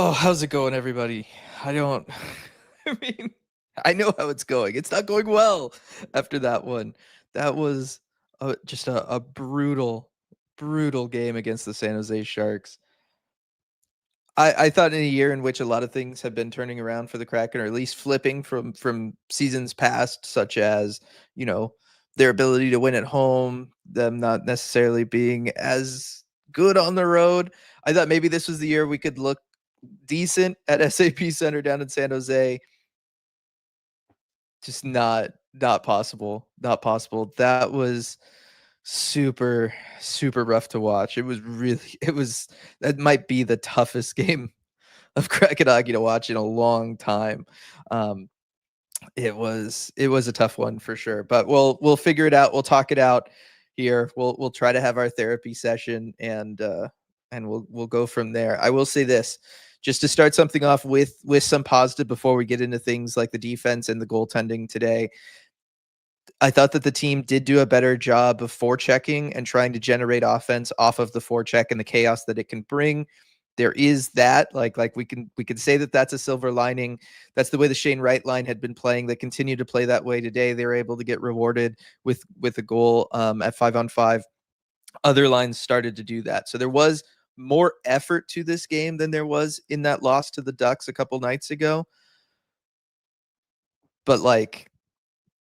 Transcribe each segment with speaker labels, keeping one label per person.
Speaker 1: Oh, how's it going, everybody? I don't. I mean, I know how it's going. It's not going well after that one. That was just a brutal, brutal game against the San Jose Sharks. I thought in a year in which a lot of things have been turning around for the Kraken, or at least flipping from seasons past, such as their ability to win at home, them not necessarily being as good on the road. I thought maybe this was the year we could look decent at SAP Center down in San Jose. Just not possible. Not possible. That was super super rough to watch. That might be the toughest game of Kraken hockey to watch in a long time. Um, it was a tough one for sure, but we'll figure it out. We'll talk it out here. We'll try to have our therapy session and we'll go from there. I will say this, just to start something off with some positive before we get into things like the defense and the goaltending today. I thought that the team did do a better job of forechecking and trying to generate offense off of the forecheck and the chaos that it can bring. There is that, like we can say that that's a silver lining. That's the way the Shane Wright line had been playing. They continue to play that way today. They were able to get rewarded with a goal at 5-on-5. Other lines started to do that. So there was more effort to this game than there was in that loss to the Ducks a couple nights ago. But like,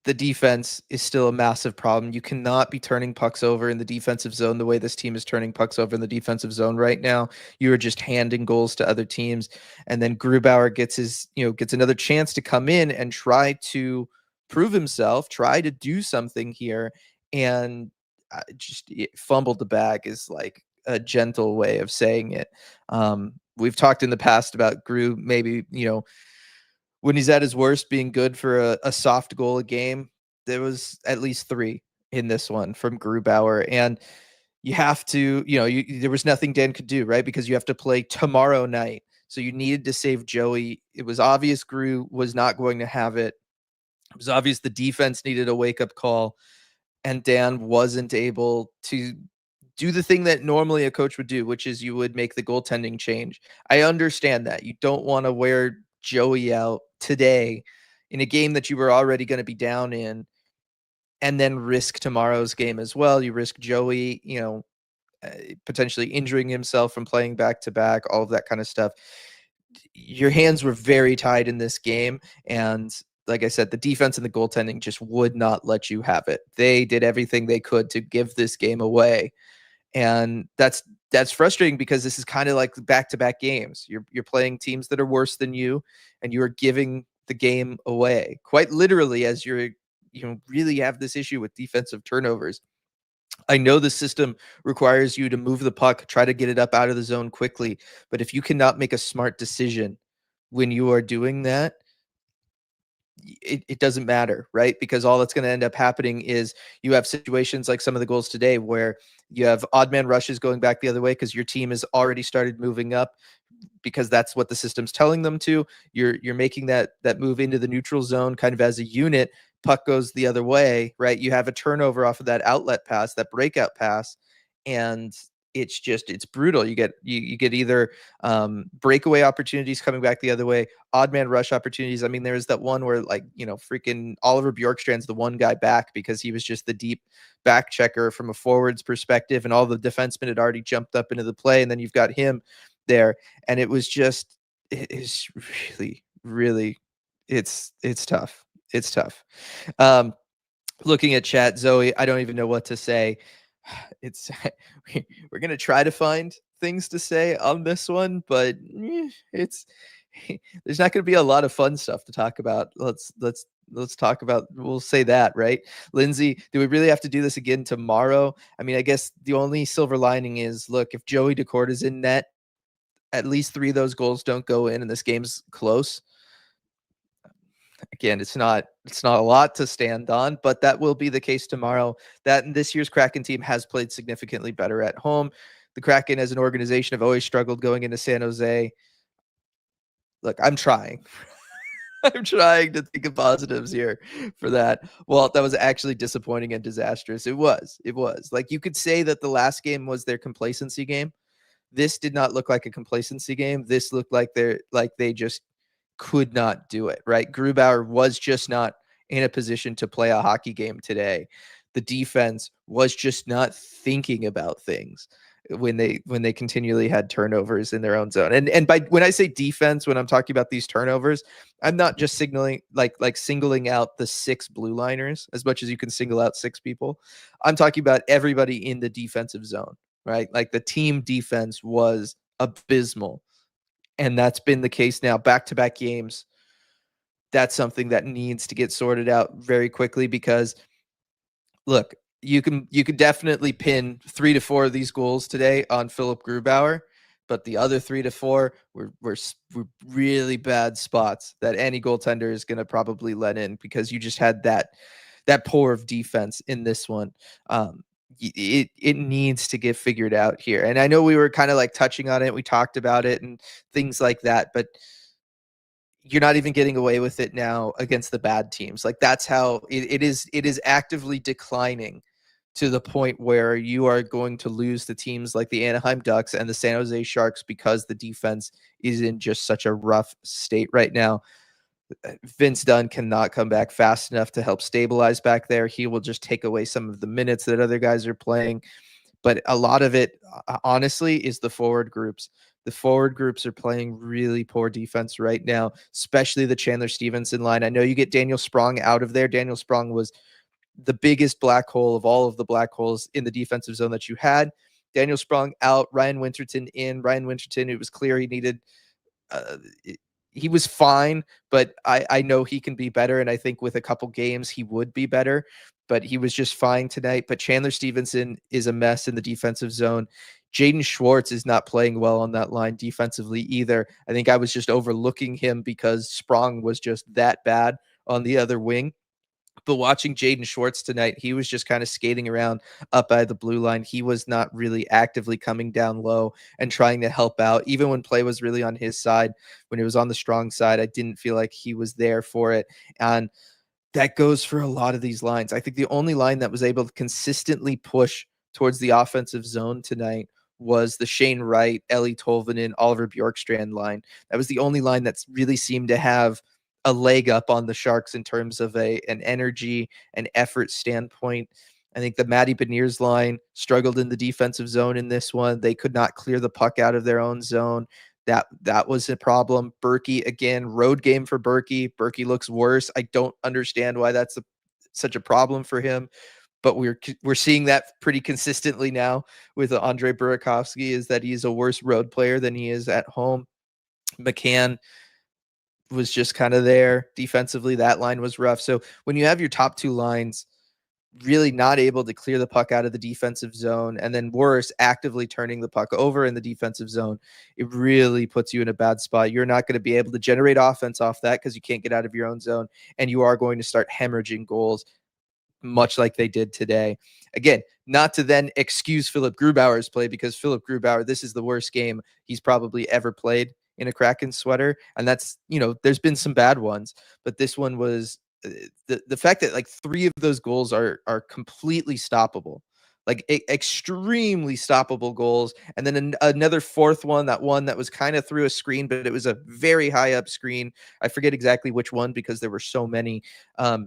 Speaker 1: the defense is still a massive problem. You cannot be turning pucks over in the defensive zone the way this team is turning pucks over in the defensive zone right now. You are just handing goals to other teams, and then Grubauer gets another chance to come in and try to prove himself, try to do something here, and just fumbled the bag is like a gentle way of saying it. We've talked in the past about Gru maybe when he's at his worst, being good for a soft goal a game. There was at least 3 in this one from Grubauer, and you have to, there was nothing Dan could do, right? Because you have to play tomorrow night, so you needed to save Joey. It was obvious Gru was not going to have it. It was obvious the defense needed a wake up call, and Dan wasn't able to do the thing that normally a coach would do, which is you would make the goaltending change. I understand that. You don't want to wear Joey out today in a game that you were already going to be down in and then risk tomorrow's game as well. You risk Joey, potentially injuring himself from playing back to back, all of that kind of stuff. Your hands were very tied in this game. And like I said, the defense and the goaltending just would not let you have it. They did everything they could to give this game away. And that's frustrating because this is kind of like back-to-back games. You're playing teams that are worse than you, and you are giving the game away quite literally, as really have this issue with defensive turnovers. I know the system requires you to move the puck, try to get it up out of the zone quickly, but if you cannot make a smart decision when you are doing that, it doesn't matter, right? Because all that's going to end up happening is you have situations like some of the goals today where you have odd man rushes going back the other way because your team has already started moving up because that's what the system's telling them to. You're making that move into the neutral zone kind of as a unit. Puck goes the other way, right? You have a turnover off of that outlet pass, that breakout pass, and it's brutal. You get either breakaway opportunities coming back the other way, odd man rush opportunities. I mean, there's that one where freaking Oliver Bjorkstrand's the one guy back because he was just the deep back checker from a forward's perspective, and all the defensemen had already jumped up into the play, and then you've got him there, and it is really, really, it's tough. It's tough. Looking at chat, Zoe, I don't even know what to say. It's we're gonna try to find things to say on this one, but it's there's not gonna be a lot of fun stuff to talk about. Let's talk about, we'll say that, right? Lindsay, do we really have to do this again tomorrow? I mean, I guess the only silver lining is, look, if Joey Daccord is in net, at least 3 of those goals don't go in and this game's close. Again, it's not a lot to stand on, but that will be the case tomorrow. That this year's Kraken team has played significantly better at home. The Kraken as an organization have always struggled going into San Jose. Look, I'm trying. I'm trying to think of positives here for that. Well, that was actually disappointing and disastrous. It was. Like, you could say that the last game was their complacency game. this did not look like a complacency game. This looked like they just could not do it, right? Grubauer was just not in a position to play a hockey game today. The defense was just not thinking about things when they continually had turnovers in their own zone. And by when I say defense, when I'm talking about these turnovers, I'm not just signaling like singling out the 6 blue liners as much as you can single out 6 people. I'm talking about everybody in the defensive zone, right? Like the team defense was abysmal. And that's been the case now back-to-back games. That's something that needs to get sorted out very quickly because look, you could definitely pin 3 to 4 of these goals today on Philip Grubauer, but the other 3 to 4 were really bad spots that any goaltender is going to probably let in because you just had that poor of defense in this one. It needs to get figured out here. And I know we were kind of like touching on it. We talked about it and things like that, but you're not even getting away with it now against the bad teams. Like that's how it is actively declining to the point where you are going to lose the teams like the Anaheim Ducks and the San Jose Sharks because the defense is in just such a rough state right now. Vince Dunn cannot come back fast enough to help stabilize back there. He will just take away some of the minutes that other guys are playing. But a lot of it, honestly, is the forward groups. The forward groups are playing really poor defense right now, especially the Chandler Stevenson line. I know you get Daniel Sprong out of there. Daniel Sprong was the biggest black hole of all of the black holes in the defensive zone that you had. Daniel Sprong out, Ryan Winterton in. Ryan Winterton, it was clear he needed uh, he was fine, but I know he can be better. And I think with a couple games, he would be better, but he was just fine tonight. But Chandler Stevenson is a mess in the defensive zone. Jaden Schwartz is not playing well on that line defensively either. I think I was just overlooking him because Sprong was just that bad on the other wing. But watching Jaden Schwartz tonight, he was just kind of skating around up by the blue line. He was not really actively coming down low and trying to help out. Even when play was really on his side, when it was on the strong side, I didn't feel like he was there for it. And that goes for a lot of these lines. I think the only line that was able to consistently push towards the offensive zone tonight was the Shane Wright, Ellie Tolvanen, Oliver Bjorkstrand line. That was the only line that's really seemed to have a leg up on the Sharks in terms of an energy and effort standpoint. I think the Matty Beniers line struggled in the defensive zone in this one. They could not clear the puck out of their own zone. That was a problem. Berkey, again, road game for Berkey. Berkey looks worse. I don't understand why that's such a problem for him, but we're seeing that pretty consistently now with Andre Burakovsky, is that he's a worse road player than he is at home. McCann was just kind of there defensively. That line was rough. So when you have your top 2 lines really not able to clear the puck out of the defensive zone, and then worse, actively turning the puck over in the defensive zone, it really puts you in a bad spot. You're not going to be able to generate offense off that because you can't get out of your own zone, and you are going to start hemorrhaging goals, much like they did today. Again, not to then excuse Philip Grubauer's play, because Philip Grubauer, this is the worst game he's probably ever played in a Kraken sweater. And that's, there's been some bad ones, but this one was the fact that like 3 of those goals are completely stoppable, like extremely stoppable goals. And then another 4th one that was kind of through a screen, but it was a very high up screen. I forget exactly which one because there were so many. I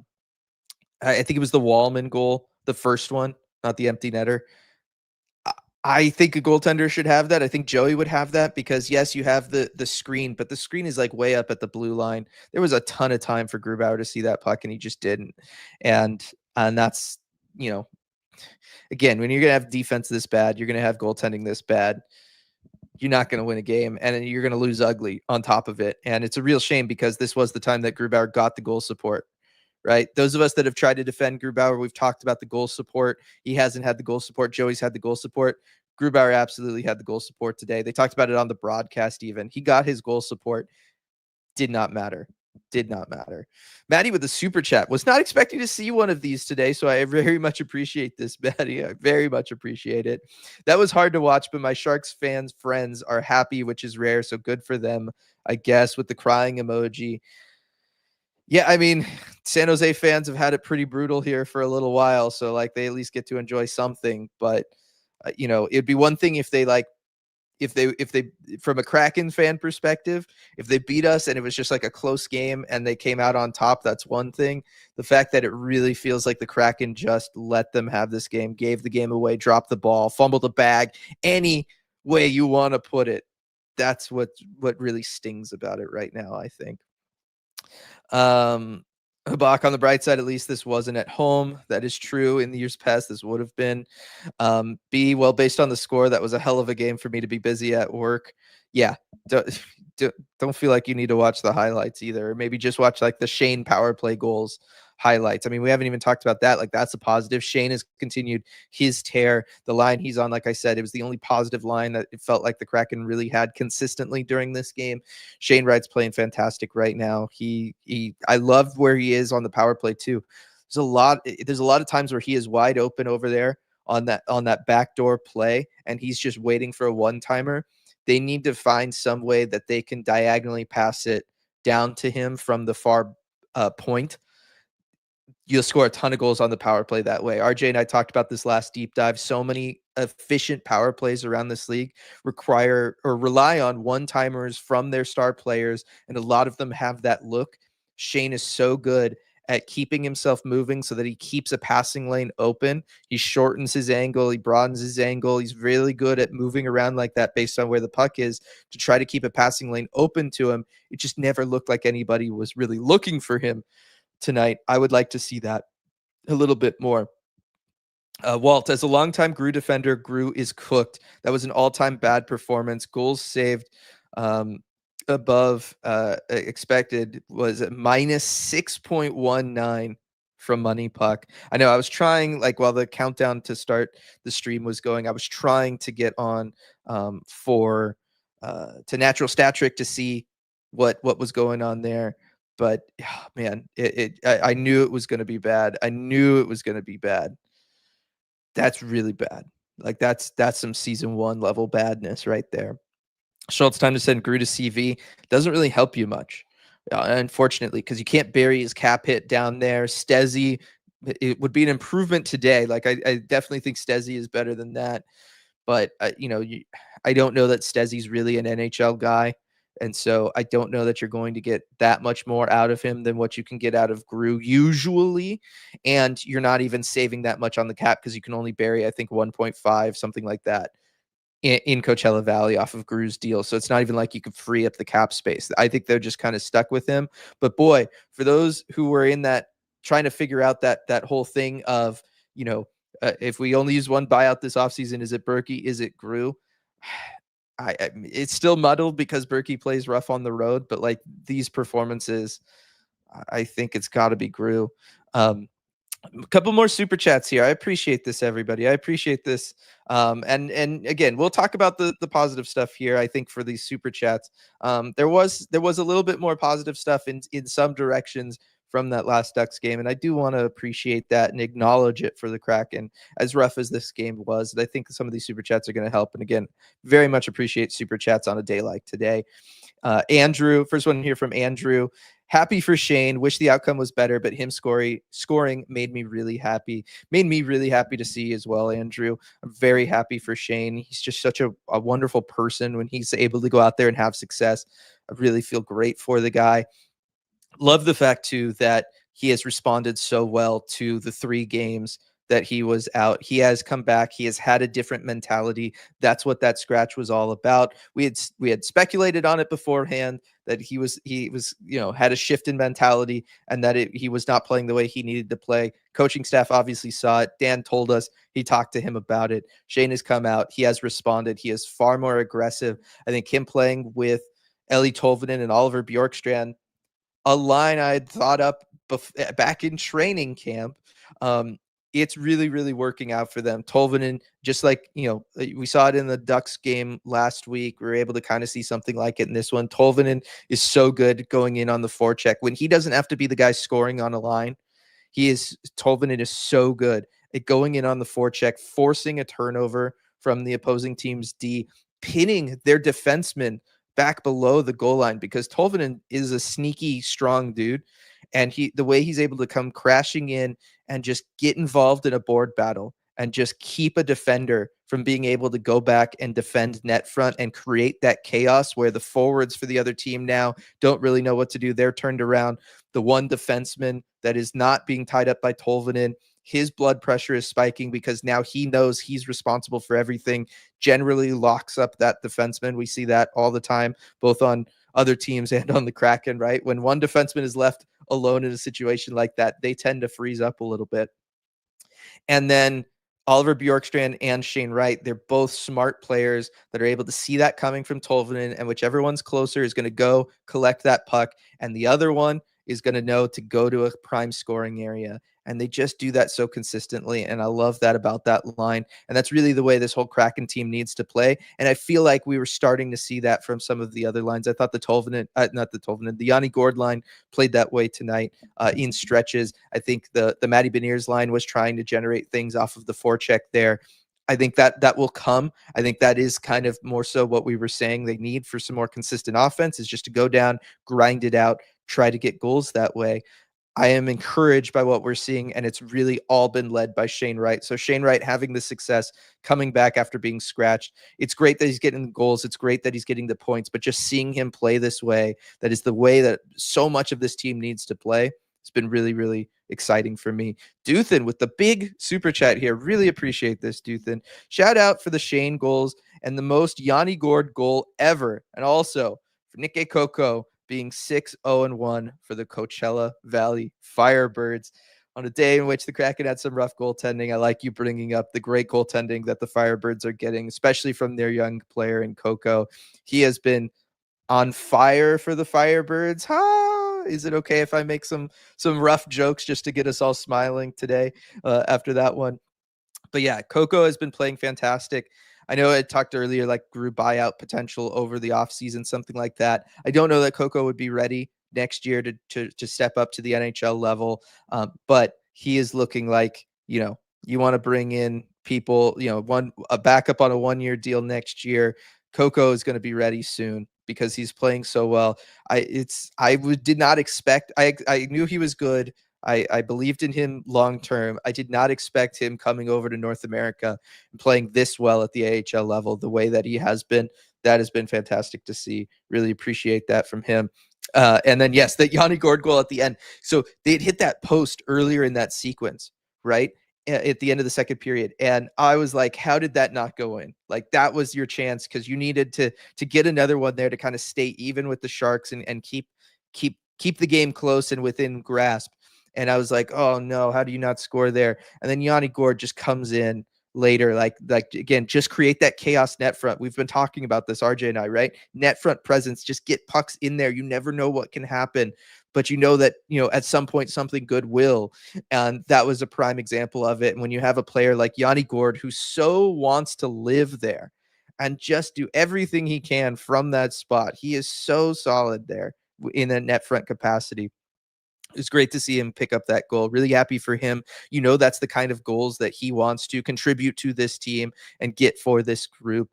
Speaker 1: think it was the Wallman goal, the first one, not the empty netter. I think a goaltender should have that. I think Joey would have that because, yes, you have the screen, but the screen is like way up at the blue line. There was a ton of time for Grubauer to see that puck, and he just didn't. And that's, again, when you're going to have defense this bad, you're going to have goaltending this bad, you're not going to win a game, and you're going to lose ugly on top of it. And it's a real shame because this was the time that Grubauer got the goal support. Right? Those of us that have tried to defend Grubauer, we've talked about the goal support. He hasn't had the goal support. Joey's had the goal support. Grubauer absolutely had the goal support today. They talked about it on the broadcast even. He got his goal support. Did not matter. Did not matter. Maddie with the super chat. Was not expecting to see one of these today, so I very much appreciate this, Maddie. I very much appreciate it. That was hard to watch, but my Sharks fans' friends are happy, which is rare, so good for them, I guess, with the crying emoji. Yeah, I mean, San Jose fans have had it pretty brutal here for a little while, so like they at least get to enjoy something. But it'd be one thing if they like if they from a Kraken fan perspective, if they beat us and it was just like a close game and they came out on top, that's one thing. The fact that it really feels like the Kraken just let them have this game, gave the game away, dropped the ball, fumbled the bag, any way you want to put it. That's what really stings about it right now, I think. Habak, on the bright side, at least this wasn't at home. That is true. In the years past, this would have been. B, well, based on the score, that was a hell of a game for me to be busy at work. Yeah, don't, don't feel like you need to watch the highlights either. Or maybe just watch like the Shane power play goals highlights. I mean, we haven't even talked about that. Like, that's a positive. Shane has continued his tear. The line he's on, like I said, it was the only positive line that it felt like the Kraken really had consistently during this game. Shane Wright's playing fantastic right now. I love where he is on the power play too. There's a lot of times where he is wide open over there on that backdoor play, and he's just waiting for a one-timer. They need to find some way that they can diagonally pass it down to him from the far point. You'll score a ton of goals on the power play that way. RJ and I talked about this last deep dive. So many efficient power plays around this league require or rely on one-timers from their star players, and a lot of them have that look. Shane is so good at keeping himself moving so that he keeps a passing lane open. He shortens his angle. He broadens his angle. He's really good at moving around like that based on where the puck is to try to keep a passing lane open to him. It just never looked like anybody was really looking for him tonight. I would like to see that a little bit more. Walt, as a longtime Gru defender, Gru is cooked. That was an all-time bad performance. Goals saved above expected was minus 6.19 from Money Puck. I know I was trying, like, while the countdown to start the stream was going, I was trying to get on to Natural Stat Trick to see what was going on there. But man, I knew it was going to be bad. I knew it was going to be bad. That's really bad. Like, that's some season 1 level badness right there. Schultz, time to send Gru to CV. Doesn't really help you much, unfortunately, because you can't bury his cap hit down there. Stezzy, it would be an improvement today. Like, I definitely think Stezzy is better than that. But, I don't know that Stezzy's really an NHL guy. And so I don't know that you're going to get that much more out of him than what you can get out of Gru usually. And you're not even saving that much on the cap because you can only bury, I think, 1.5, something like that, in Coachella Valley off of Gru's deal. So it's not even like you could free up the cap space. I think they're just kind of stuck with him. But boy, for those who were in that, trying to figure out that whole thing of, if we only use one buyout this offseason, is it Berkey? Is it Gru? It's still muddled because Berkey plays rough on the road, but like these performances, I think it's got to be Gru. A couple more super chats here. I appreciate this, everybody. I appreciate this. And again, we'll talk about the positive stuff here. I think for these super chats, there was a little bit more positive stuff in some directions from that last Ducks game, and I do want to appreciate that and acknowledge it for the Kraken, as rough as this game was. And I think some of these super chats are going to help. And again, very much appreciate super chats on a day like today. Andrew, first one here from Andrew. Happy for Shane. Wish the outcome was better, but him scoring made me really happy. Made me really happy to see as well, Andrew. I'm very happy for Shane. He's just such a wonderful person when he's able to go out there and have success. I really feel great for the guy. Love the fact, too, that he has responded so well to the 3 games that he was out. He has come back. He has had a different mentality. That's what that scratch was all about. We had speculated on it beforehand that he was had a shift in mentality and that he was not playing the way he needed to play. Coaching staff obviously saw it. Dan told us. He talked to him about it. Shane has come out. He has responded. He is far more aggressive. I think him playing with Eli Tolvanen and Oliver Bjorkstrand, a line I had thought up back in training camp. It's really, really working out for them. Tolvanen, just like, we saw it in the Ducks game last week. We were able to kind of see something like it in this one. Tolvanen is so good going in on the forecheck. When he doesn't have to be the guy scoring on a line, Tolvanen is so good at going in on the forecheck, forcing a turnover from the opposing team's D, pinning their defenseman back below the goal line, because Tolvanen is a sneaky, strong dude. And the way he's able to come crashing in and just get involved in a board battle and just keep a defender from being able to go back and defend net front and create that chaos where the forwards for the other team now don't really know what to do. They're turned around. The one defenseman that is not being tied up by Tolvanen, his blood pressure is spiking because now he knows he's responsible for everything, generally locks up that defenseman. We see that all the time, both on other teams and on the Kraken, right? When one defenseman is left alone in a situation like that, they tend to freeze up a little bit. And then Oliver Bjorkstrand and Shane Wright, they're both smart players that are able to see that coming from Tolvanen, and whichever one's closer is going to go collect that puck, and the other one is going to know to go to a prime scoring area. And they just do that so consistently, and I love that about that line. And that's really the way this whole Kraken team needs to play. And I feel like we were starting to see that from some of the other lines. I thought the Yanni Gord line played that way tonight in stretches. I think the Matty Beniers line was trying to generate things off of the forecheck there. I think that will come. I think that is kind of more so what we were saying they need for some more consistent offense, is just to go down, grind it out, try to get goals that way. I am encouraged by what we're seeing, and it's really all been led by Shane Wright. So Shane Wright having the success, coming back after being scratched. It's great that he's getting the goals. It's great that he's getting the points, but just seeing him play this way, that is the way that so much of this team needs to play. It's been really, really exciting for me. Duthin with the big super chat here. Really appreciate this, Duthin. Shout out for the Shane goals and the most Yanni Gord goal ever. And also for Nick Coco being 6-0-1 for the Coachella Valley Firebirds on a day in which the Kraken had some rough goaltending. I like you bringing up the great goaltending that the Firebirds are getting, especially from their young player in Coco. He has been on fire for the Firebirds. Is it okay if I make some rough jokes just to get us all smiling today after that one? But yeah, Coco has been playing fantastic. I know I talked earlier, like grew buyout potential over the offseason, something like that. I don't know that Coco would be ready next year to step up to the NHL level, but he is looking like, you want to bring in people, a backup on a 1-year deal next year. Coco is going to be ready soon because he's playing so well. Did not expect. I knew he was good. I believed in him long term. I did not expect him coming over to North America and playing this well at the AHL level the way that he has been. That has been fantastic to see. Really appreciate that from him. And then, yes, that Yanni Gord goal at the end. So they'd hit that post earlier in that sequence, right? At the end of the second period. And I was like, how did that not go in? Like, that was your chance because you needed to get another one there to kind of stay even with the Sharks and keep the game close and within grasp. And I was like, oh no, how do you not score there? And then Yanni Gord just comes in later, like again, just create that chaos net front. We've been talking about this, RJ and I, right? Net front presence, just get pucks in there. You never know what can happen, but you know that, at some point something good will. And that was a prime example of it. And when you have a player like Yanni Gord, who so wants to live there and just do everything he can from that spot, he is so solid there in a net front capacity. It's great to see him pick up that goal. Really happy for him. That's the kind of goals that he wants to contribute to this team and get for this group.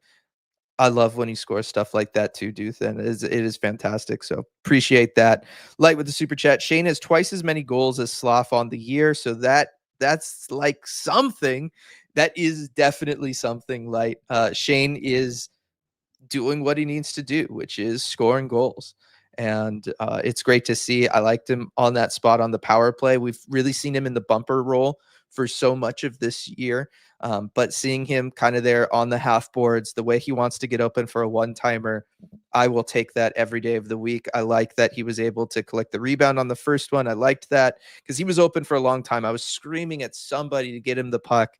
Speaker 1: I love when he scores stuff like that too, Duthin. It is fantastic. So appreciate that. Light with the super chat. Shane has twice as many goals as Sloth on the year. So that's like something. That is definitely something. Light. Shane is doing what he needs to do, which is scoring goals. And it's great to see. I liked him on that spot on the power play. We've really seen him in the bumper role for so much of this year. But seeing him kind of there on the half boards, the way he wants to get open for a one-timer, I will take that every day of the week. I like that he was able to collect the rebound on the first one. I liked that because he was open for a long time. I was screaming at somebody to get him the puck,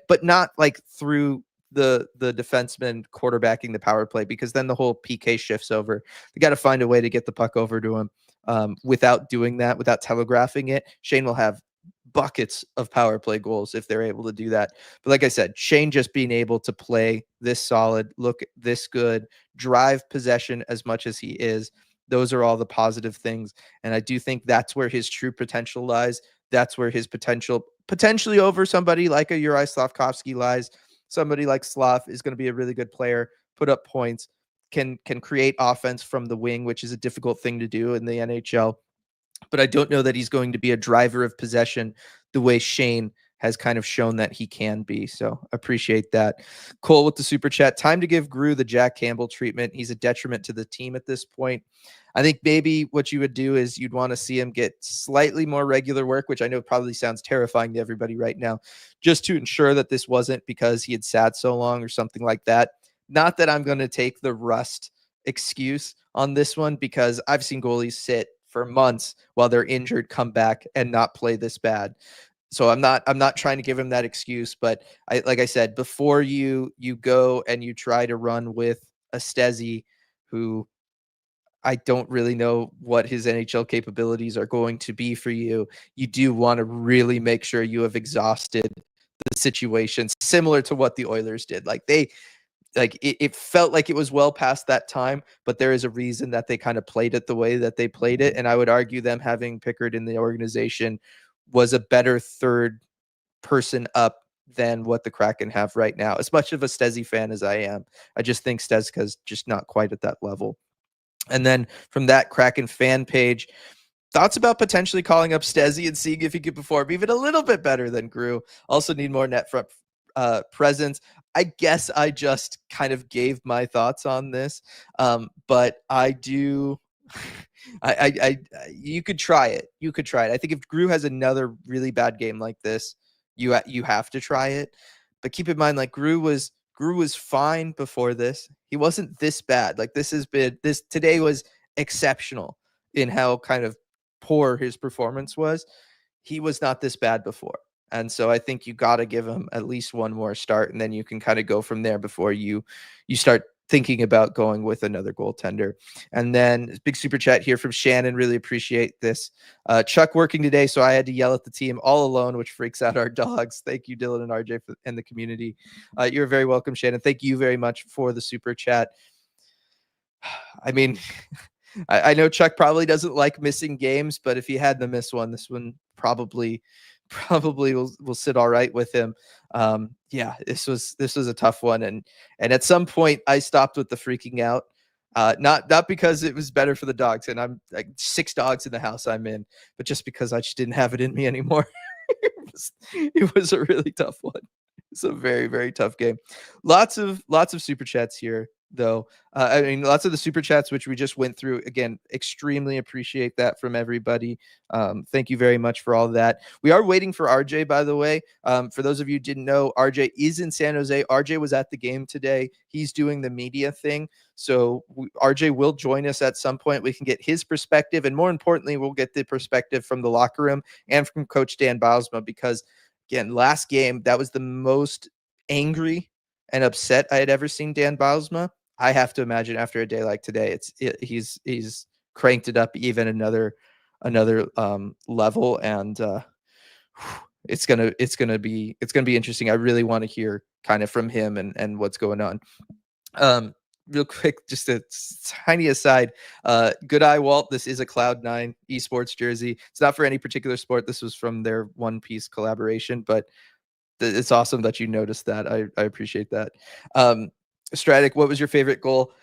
Speaker 1: but not like through the defenseman quarterbacking the power play, because then the whole PK shifts over. They got to find a way to get the puck over to him. Without doing that, without telegraphing it, Shane will have buckets of power play goals if they're able to do that. But like I said, Shane just being able to play this solid, look this good, drive possession as much as he is, those are all the positive things. And I do think that's where his true potential lies. That's where his potential, potentially over somebody like a Uri Slavkovsky, lies. Somebody like Slav is going to be a really good player, put up points, can create offense from the wing, which is a difficult thing to do in the NHL. But I don't know that he's going to be a driver of possession the way Shane has kind of shown that he can be. So appreciate that. Cole with the super chat. Time to give Grew the Jack Campbell treatment. He's a detriment to the team at this point. I think maybe what you would do is you'd want to see him get slightly more regular work, which I know probably sounds terrifying to everybody right now, just to ensure that this wasn't because he had sat so long or something like that. Not that I'm going to take the rust excuse on this one, because I've seen goalies sit for months while they're injured, come back and not play this bad. So I'm not trying to give him that excuse, but like I said, before you go and you try to run with a Stezzy, who I don't really know what his NHL capabilities are going to be for you, you do want to really make sure you have exhausted the situations, similar to what the Oilers did. It felt like it was well past that time, but there is a reason that they kind of played it the way that they played it. And I would argue them having Pickard in the organization was a better third person up than what the Kraken have right now. As much of a Stezzy fan as I am, I just think Stezka's just not quite at that level. And then from that Kraken fan page, thoughts about potentially calling up Stezzy and seeing if he could perform even a little bit better than Grew. Also need more net front presence. I guess I just kind of gave my thoughts on this, but I do. You could try it. You could try it. I think if Grew has another really bad game like this, you have to try it. But keep in mind, like Grew was fine before this. He wasn't this bad. Like this today was exceptional in how kind of poor his performance was. He was not this bad before. And so I think you got to give him at least one more start, and then you can kind of go from there before you start thinking about going with another goaltender. And then big super chat here from Shannon. Really appreciate this. Chuck working today, so I had to yell at the team all alone, which freaks out our dogs. Thank you, Dylan and RJ, and the community. You're very welcome, Shannon. Thank you very much for the super chat. I mean, I know Chuck probably doesn't like missing games, but if he had to miss one, this one probably will sit all right with him. Yeah, this was a tough one, and at some point I stopped with the freaking out. Not because it was better for the dogs, and I'm like 6 dogs in the house I'm in, but just because I just didn't have it in me anymore. It was a really tough one. It's a very, very tough game. Lots of super chats here, though. I mean, lots of the super chats, which we just went through. Again, extremely appreciate that from everybody. Thank you very much for all of that. We are waiting for RJ, by the way. For those of you who didn't know, RJ is in San Jose. RJ was at the game today. He's doing the media thing. So RJ will join us at some point. We can get his perspective. And more importantly, we'll get the perspective from the locker room and from Coach Dan Bylsma, because again, last game, that was the most angry and upset I had ever seen Dan Bylsma. I have to imagine after a day like today, he's cranked it up even another level, and it's gonna be interesting. I really want to hear kind of from him and what's going on. Real quick, just a tiny aside. Good eye, Walt. This is a Cloud9 esports jersey. It's not for any particular sport. This was from their One Piece collaboration, but it's awesome that you noticed that. I appreciate that. Stratic, what was your favorite goal?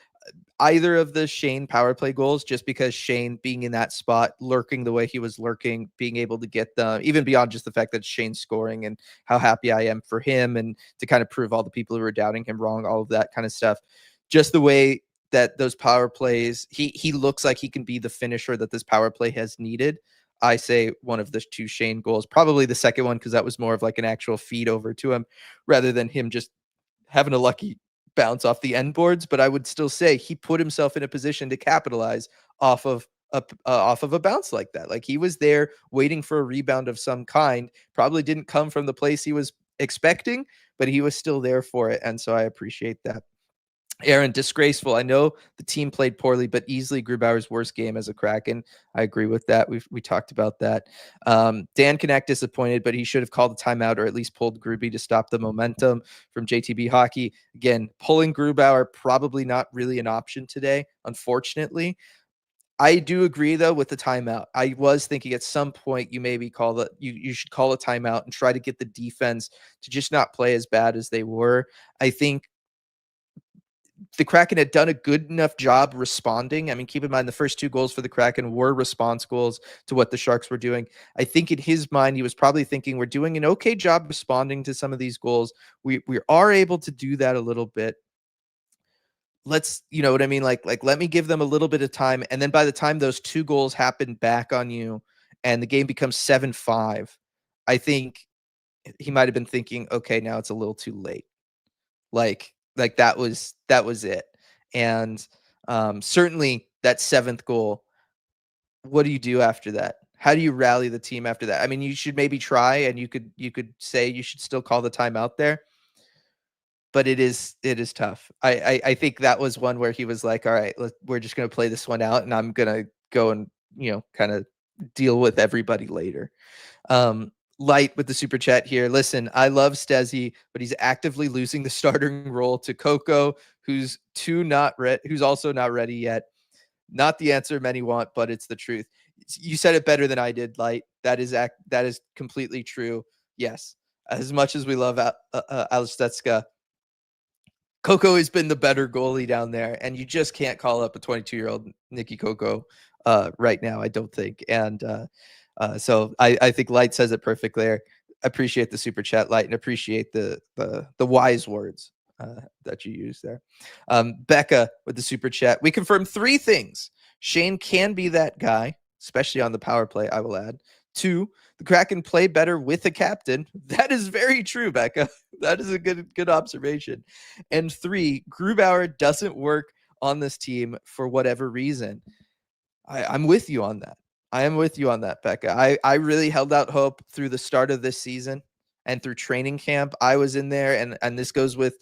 Speaker 1: Either of the Shane power play goals, just because Shane being in that spot, lurking the way he was lurking, being able to get them, even beyond just the fact that Shane's scoring, and how happy I am for him, and to kind of prove all the people who were doubting him wrong, all of that kind of stuff. Just the way that those power plays, he looks like he can be the finisher that this power play has needed. I say one of the 2 Shane goals, probably the second one, because that was more of like an actual feed over to him rather than him just having a lucky bounce off the end boards. But I would still say he put himself in a position to capitalize off of a bounce like that. Like, he was there waiting for a rebound of some kind. Probably didn't come from the place he was expecting, but he was still there for it. And so I appreciate that. Aaron, disgraceful. I know the team played poorly, but easily Grubauer's worst game as a Kraken. I agree with that. We talked about that. Dan can act disappointed, but he should have called a timeout, or at least pulled Gruby to stop the momentum. From JTB Hockey. Again, pulling Grubauer, probably not really an option today, unfortunately. I do agree, though, with the timeout. I was thinking at some point you maybe you should call a timeout and try to get the defense to just not play as bad as they were. I think the Kraken had done a good enough job responding. I mean, keep in mind the first 2 goals for the Kraken were response goals to what the Sharks were doing. I think in his mind, he was probably thinking, we're doing an okay job responding to some of these goals. We are able to do that a little bit. Let's, you know what I mean? Like let me give them a little bit of time. And then by the time those 2 goals happen back on you and the game becomes 7-5, I think he might have been thinking, okay, now it's a little too late. Like that was it. And certainly that 7th goal, what do you do after that? How do you rally the team after that? I mean, you should maybe try, and you could say you should still call the timeout there, but it is tough. I think that was one where he was like, all right, we're just gonna play this one out, and I'm gonna go and, kind of deal with everybody later. Light with the super chat here. Listen, I love Stezzy, but he's actively losing the starting role to Coco, who's also not ready yet. Not the answer many want, but it's the truth. You said it better than I did, Light. That is completely true. Yes, as much as we love Alstetska, Coco has been the better goalie down there, and you just can't call up a 22-year-old Nikki Coco right now, I don't think. And so I think Light says it perfect there. Appreciate the super chat, Light, and appreciate the wise words that you use there. Becca with the super chat. We confirmed 3 things. Shane can be that guy, especially on the power play, I will add. 2, the Kraken play better with a captain. That is very true, Becca. That is a good observation. And 3, Grubauer doesn't work on this team for whatever reason. I'm with you on that. I am with you on that, Becca. I really held out hope through the start of this season and through training camp. I was in there, and this goes with,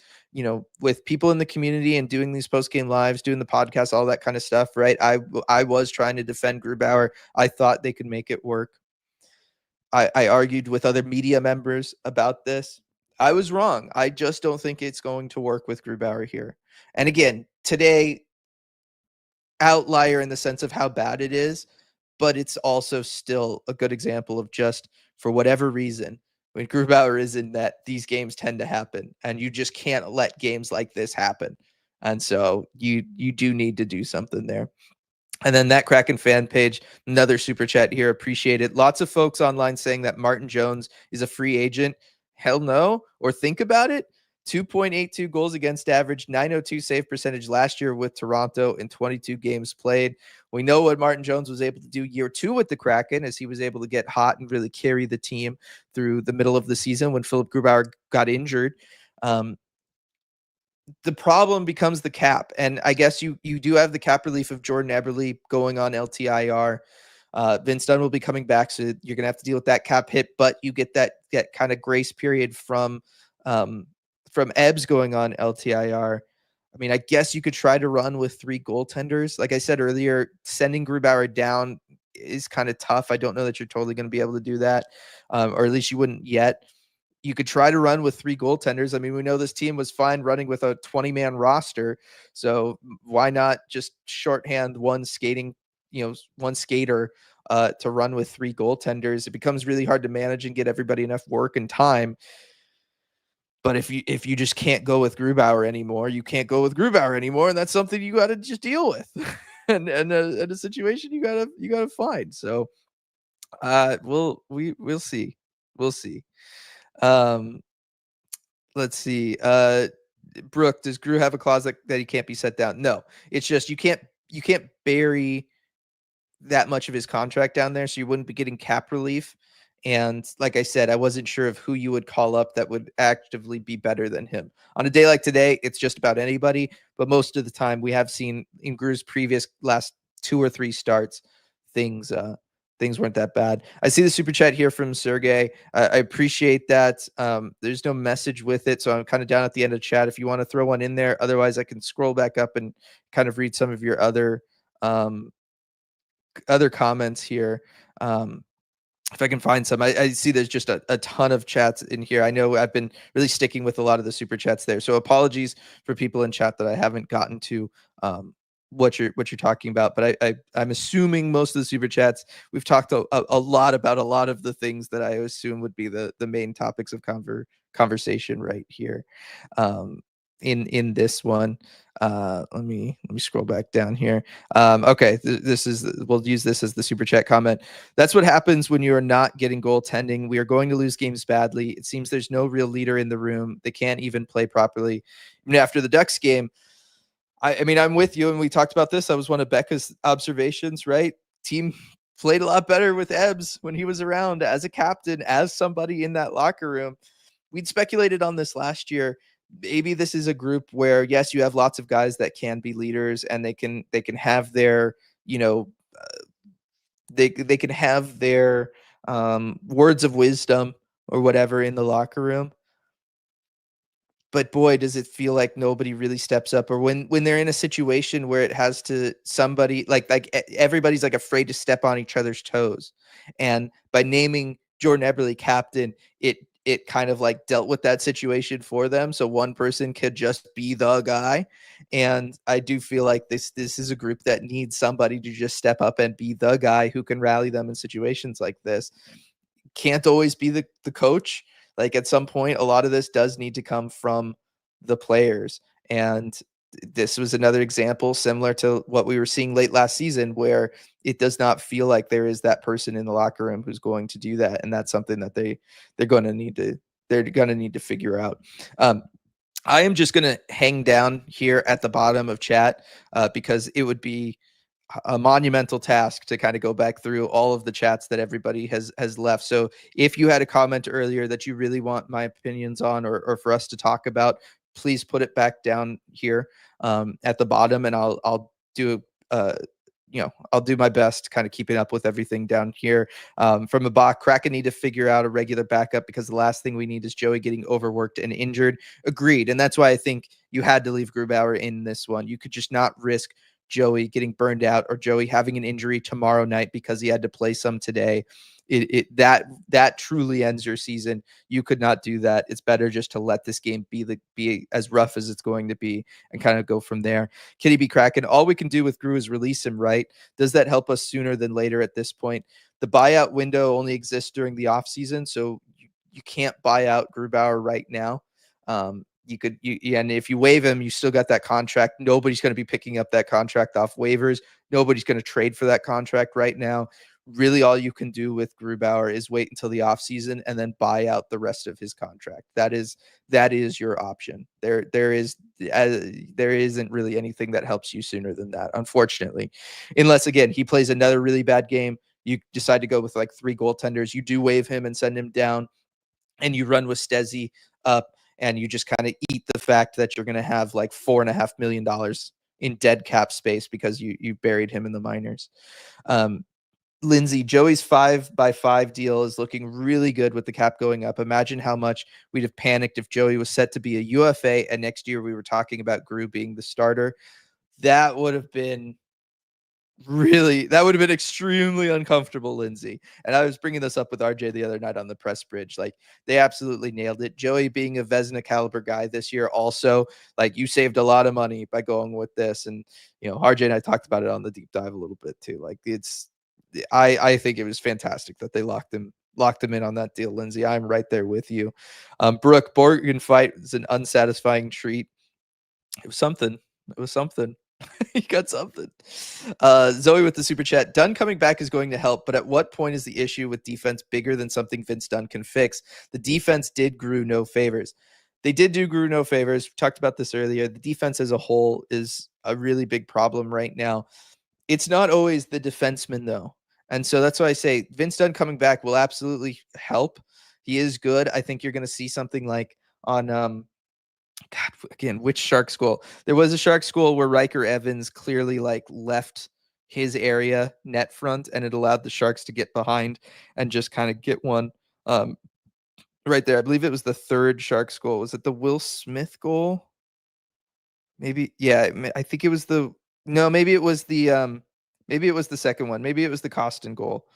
Speaker 1: with people in the community and doing these post-game lives, doing the podcast, all that kind of stuff, right? I was trying to defend Grubauer. I thought they could make it work. I argued with other media members about this. I was wrong. I just don't think it's going to work with Grubauer here. And again, today, outlier in the sense of how bad it is, but it's also still a good example of just, for whatever reason, when Grubauer is in net, these games tend to happen, and you just can't let games like this happen. And so you do need to do something there. And then that Kraken fan page, another super chat here. Appreciate it. Lots of folks online saying that Martin Jones is a free agent. Hell no. Or think about it. 2.82 goals against average, 902 save percentage last year with Toronto in 22 games played. We know what Martin Jones was able to do year 2 with the Kraken, as he was able to get hot and really carry the team through the middle of the season when Philip Grubauer got injured. The problem becomes the cap, and I guess you do have the cap relief of Jordan Eberle going on LTIR. Vince Dunn will be coming back, so you're gonna have to deal with that cap hit, but you get that kind of grace period from Ebbs going on LTIR. I mean, I guess you could try to run with 3 goaltenders. Like I said earlier, sending Grubauer down is kind of tough. I don't know that you're totally going to be able to do that, or at least you wouldn't yet. You could try to run with 3 goaltenders. I mean, we know this team was fine running with a 20-man roster, so why not just shorthand one skater to run with 3 goaltenders? It becomes really hard to manage and get everybody enough work and time. But if you just can't go with Grubauer anymore, you can't go with Grubauer anymore, and that's something you got to just deal with, and a situation you gotta find. So, we'll see. We'll see. Let's see. Brooke, does Gru have a clause that he can't be set down? No, it's just you can't bury that much of his contract down there, so you wouldn't be getting cap relief. And like I said, I wasn't sure of who you would call up that would actively be better than him. On a day like today, it's just about anybody, but most of the time we have seen in Gru's previous last 2 or 3 starts, things weren't that bad. I see the super chat here from Sergey. I appreciate that. There's no message with it, so I'm kind of down at the end of chat if you want to throw one in there. Otherwise, I can scroll back up and kind of read some of your other comments here. If I can find some, I see there's just a ton of chats in here. I know I've been really sticking with a lot of the super chats there. So apologies for people in chat that I haven't gotten to what you're talking about. But I'm assuming most of the super chats, we've talked a lot about a lot of the things that I assume would be the main topics of conversation right here. in this one. Let me scroll back down here. Okay, we'll use this as the super chat comment. That's what happens when you are not getting goaltending. We are going to lose games badly. It seems there's no real leader in the room. They can't even play properly. I mean, after the Ducks game, I mean, I'm with you, and we talked about this. That was one of Becca's observations, right? Team played a lot better with Ebbs when he was around as a captain, as somebody in that locker room. We'd speculated on this last year. Maybe this is a group where, yes, you have lots of guys that can be leaders, and they can have their, you know, they can have their words of wisdom or whatever in the locker room. But boy, does it feel like nobody really steps up, or when they're in a situation where it has to somebody everybody's like afraid to step on each other's toes. And by naming Jordan Eberle captain, it kind of like dealt with that situation for them. So one person could just be the guy. And I do feel like this is a group that needs somebody to just step up and be the guy who can rally them in situations like this. Can't always be the coach. Like at some point, a lot of this does need to come from the players. And this was another example similar to what we were seeing late last season, where it does not feel like there is that person in the locker room who's going to do that. And that's something that they're going to need to figure out. I am just going to hang down here at the bottom of chat because it would be a monumental task to kind of go back through all of the chats that everybody has left. So if you had a comment earlier that you really want my opinions on, or for us to talk about, please put it back down here at the bottom, and I'll do I'll do my best kind of keeping up with everything down here. From a bot, Kraken need to figure out a regular backup, because the last thing we need is Joey getting overworked and injured. Agreed. And that's why I think you had to leave Grubauer in this one. You could just not risk Joey getting burned out, or Joey having an injury tomorrow night because he had to play some today. That truly ends your season. You could not do that. It's better just to let this game be as rough as it's going to be, and kind of go from there. Kitty B Kraken, all we can do with Gru is release him, right? Does that help us sooner than later at this point? The buyout window only exists during the offseason, so you can't buy out Grubauer right now. And if you waive him, you still got that contract. Nobody's going to be picking up that contract off waivers. Nobody's going to trade for that contract right now. Really, all you can do with Grubauer is wait until the offseason and then buy out the rest of his contract. That is your option. There isn't really anything that helps you sooner than that, unfortunately, unless again he plays another really bad game. You decide to go with like 3 goaltenders. You do waive him and send him down, and you run with Stezzy up, and you just kind of eat the fact that you're going to have like $4.5 million in dead cap space because you buried him in the minors. Lindsay, Joey's 5x5 deal is looking really good with the cap going up. Imagine how much we'd have panicked if Joey was set to be a UFA and next year we were talking about Gru being the starter. That would have been extremely uncomfortable, Lindsay. And I was bringing this up with RJ the other night on the press bridge. Like, they absolutely nailed it. Joey being a Vezina caliber guy this year, also, like, you saved a lot of money by going with this. And, RJ and I talked about it on the deep dive a little bit too. Like, I think it was fantastic that they locked him in on that deal, Lindsay. I'm right there with you. Brooke, Borgen fight is an unsatisfying treat. It was something. He got something. Zoe with the super chat. Dunn coming back is going to help, but at what point is the issue with defense bigger than something Vince Dunn can fix? The defense did Gru no favors. They did do Gru no favors. We talked about this earlier. The defense as a whole is a really big problem right now. It's not always the defenseman, though. And so that's why I say Vince Dunn coming back will absolutely help. He is good. I think you're going to see something like on God, again, which Sharks goal? There was a Sharks goal where Riker Evans clearly like left his area net front, and it allowed the Sharks to get behind and just kind of get one right there. I believe it was the 3rd Sharks goal. Was it the Will Smith goal? Maybe, yeah. I think it was maybe it was the second one. Maybe it was the Costin goal,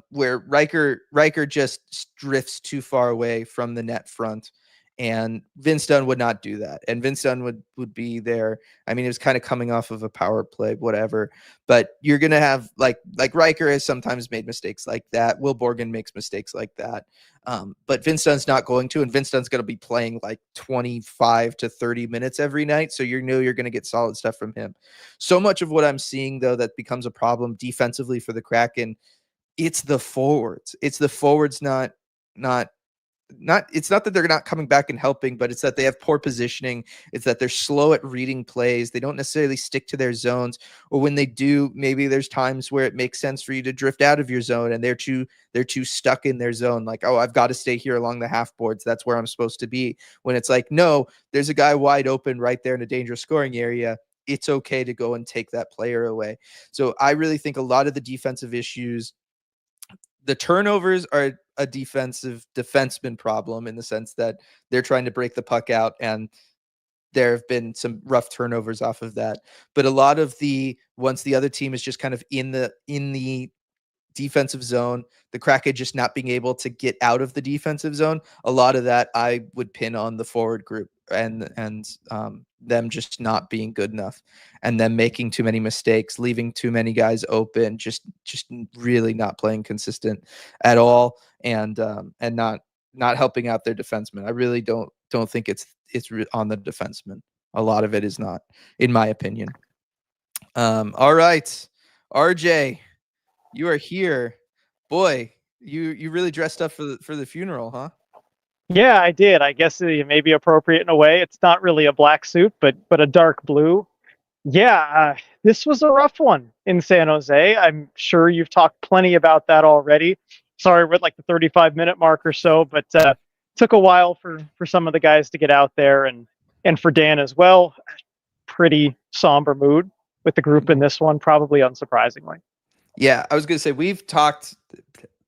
Speaker 1: where Riker just drifts too far away from the net front, And Vince Dunn would not do that. And Vince Dunn would be there. I mean, it was kind of coming off of a power play, whatever. But you're gonna have like Riker has sometimes made mistakes like that. Will Borgen makes mistakes like that. But Vince Dunn's not going to, and Vince Dunn's going to be playing like 25 to 30 minutes every night. So you're going to get solid stuff from him. So much of what I'm seeing, though, that becomes a problem defensively for the Kraken, it's the forwards. It's the forwards not it's not that they're not coming back and helping, but it's that they have poor positioning. It's that they're slow at reading plays. They don't necessarily stick to their zones, or when they do, maybe there's times where it makes sense for you to drift out of your zone and they're too stuck in their zone. Like, oh, I've got to stay here along the half boards. That's where I'm supposed to be. When it's like, no, there's a guy wide open right there in a dangerous scoring area. It's okay to go and take that player away. So I really think a lot of the defensive issues, the turnovers are a defenseman problem in the sense that they're trying to break the puck out, and there have been some rough turnovers off of that. But a lot of once the other team is just kind of in the defensive zone, the Kraken just not being able to get out of the defensive zone, a lot of that I would pin on the forward group and them just not being good enough, and them making too many mistakes, leaving too many guys open, just really not playing consistent at all, and not helping out their defensemen. I really don't think it's on the defenseman. A lot of it is not, in my opinion. All right, RJ, you are here. Boy, you really dressed up for the funeral, huh?
Speaker 2: Yeah, I did. I guess it may be appropriate in a way. It's not really a black suit, but a dark blue. Yeah, this was a rough one in San Jose. I'm sure you've talked plenty about that already. Sorry, we're at like the 35-minute mark or so, but took a while for some of the guys to get out there, and for Dan as well. Pretty somber mood with the group in this one, probably unsurprisingly.
Speaker 1: Yeah, I was going to say we've talked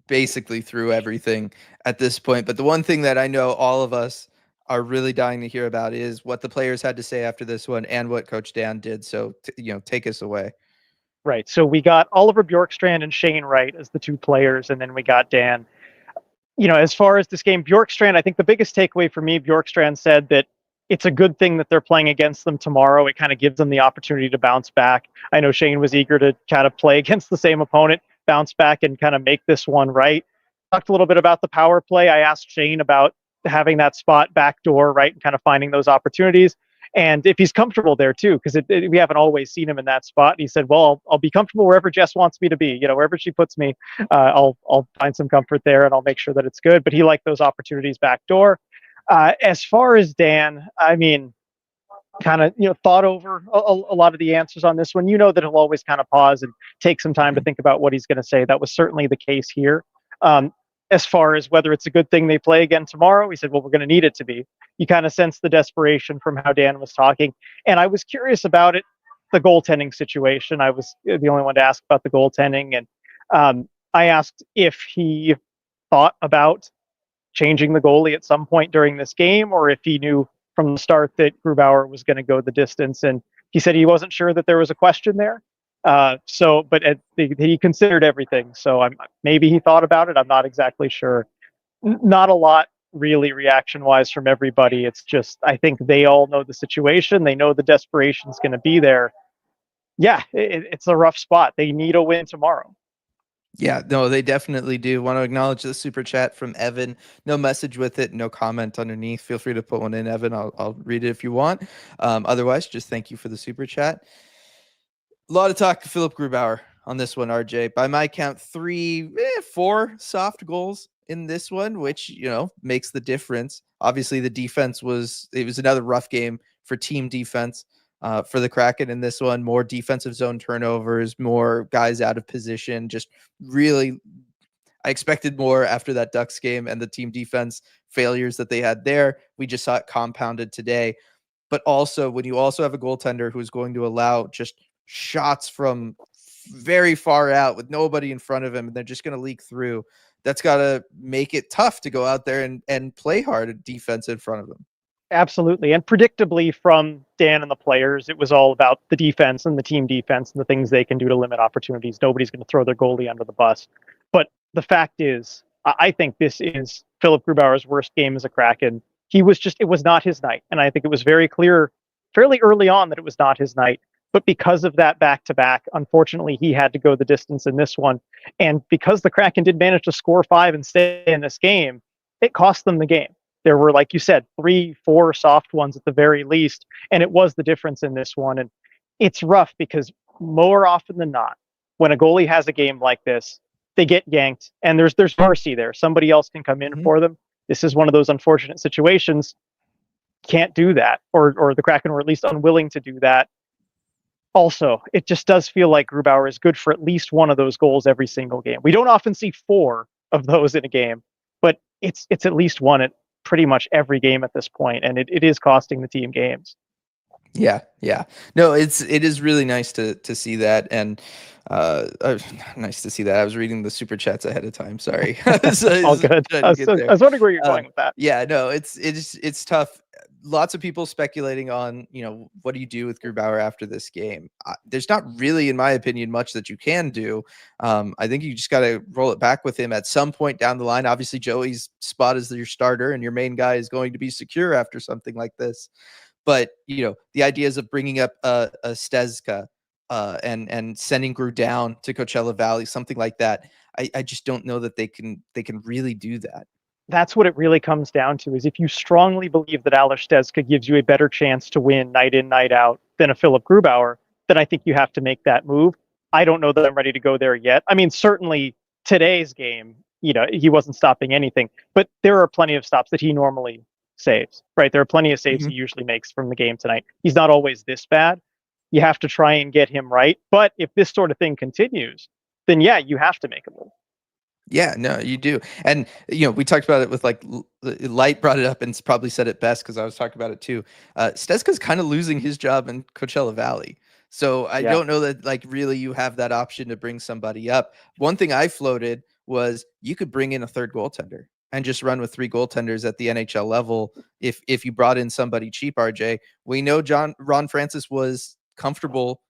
Speaker 1: basically through everything at this point, but the one thing that I know all of us are really dying to hear about is what the players had to say after this one and what Coach Dan did. So, take us away.
Speaker 2: Right. So we got Oliver Bjorkstrand and Shane Wright as the two players, and then we got Dan. As far as this game, Bjorkstrand, I think the biggest takeaway for me, Bjorkstrand said that it's a good thing that they're playing against them tomorrow. It kind of gives them the opportunity to bounce back. I know Shane was eager to kind of play against the same opponent, bounce back and kind of make this one right. Talked a little bit about the power play. I asked Shane about having that spot backdoor, right, and kind of finding those opportunities. And if he's comfortable there too, because we haven't always seen him in that spot. And he said, "Well, I'll be comfortable wherever Jess wants me to be. Wherever she puts me, I'll find some comfort there, and I'll make sure that it's good." But he liked those opportunities backdoor. As far as Dan, I mean, kind of thought over a lot of the answers on this one. That he'll always kind of pause and take some time to think about what he's going to say. That was certainly the case here. As far as whether it's a good thing they play again tomorrow, he said, "Well, we're going to need it to be." You kind of sense the desperation from how Dan was talking. And I was curious about it, the goaltending situation. I was the only one to ask about the goaltending. And I asked if he thought about changing the goalie at some point during this game, or if he knew from the start that Grubauer was going to go the distance. And he said he wasn't sure that there was a question there. But he considered everything. So maybe he thought about it. I'm not exactly sure. Not a lot really reaction wise from everybody. It's just, I think they all know the situation. They know the desperation is going to be there. Yeah, it's a rough spot. They need a win tomorrow.
Speaker 1: Yeah, no, they definitely do. Want to acknowledge the super chat from Evan. No message with it, no comment underneath. Feel free to put one in, Evan. I'll read it if you want. Otherwise, just thank you for the super chat. A lot of talk to Philip Grubauer on this one, RJ. By my count, 4 soft goals in this one, which makes the difference. Obviously, the defense was another rough game for team defense. For the Kraken in this one, more defensive zone turnovers, more guys out of position. Just really, I expected more after that Ducks game and the team defense failures that they had there. We just saw it compounded today. But also, when you also have a goaltender who's going to allow just shots from very far out with nobody in front of him, and they're just going to leak through, that's got to make it tough to go out there and play hard defense in front of them.
Speaker 2: Absolutely. And predictably from Dan and the players, it was all about the defense and the team defense and the things they can do to limit opportunities. Nobody's going to throw their goalie under the bus. But the fact is, I think this is Philip Grubauer's worst game as a Kraken He was just, it was not his night. And I think it was very clear fairly early on that it was not his night. But because of that back to back, unfortunately, he had to go the distance in this one. And because the Kraken did manage to score 5 and stay in this game, it cost them the game. There were, like you said, 3, 4 soft ones at the very least. And it was the difference in this one. And it's rough because more often than not, when a goalie has a game like this, they get yanked and there's mercy there. Somebody else can come in for them. This is one of those unfortunate situations. Can't do that, or the Kraken were at least unwilling to do that. Also, it just does feel like Grubauer is good for at least one of those goals every single game. We don't often see 4 of those in a game, but it's at least one at pretty much every game at this point, and it is costing the team games.
Speaker 1: Yeah, yeah. No, it is really nice to see that, and nice to see that. I was reading the super chats ahead of time. Sorry,
Speaker 2: All good. I was wondering where you're going with that.
Speaker 1: Yeah, no, it's tough. Lots of people speculating on, what do you do with Grubauer after this game? There's not really, in my opinion, much that you can do. I think you just got to roll it back with him at some point down the line. Obviously, Joey's spot is your starter, and your main guy is going to be secure after something like this. But the ideas of bringing up a Stezka and sending Gru down to Coachella Valley, something like that, I just don't know that they can really do that.
Speaker 2: That's what it really comes down to, is if you strongly believe that Ales Stezka gives you a better chance to win night in, night out than a Philip Grubauer, then I think you have to make that move. I don't know that I'm ready to go there yet. I mean, certainly today's game, he wasn't stopping anything, but there are plenty of stops that he normally saves, right? There are plenty of saves he usually makes from the game tonight. He's not always this bad. You have to try and get him right. But if this sort of thing continues, then yeah, you have to make a move.
Speaker 1: Yeah, no, you do. And, we talked about it with Light brought it up and probably said it best because I was talking about it too. Stezka's kind of losing his job in Coachella Valley. So I don't know that really you have that option to bring somebody up. One thing I floated was you could bring in a third goaltender and just run with 3 goaltenders at the NHL level. If you brought in somebody cheap, RJ, we know Ron Francis was comfortable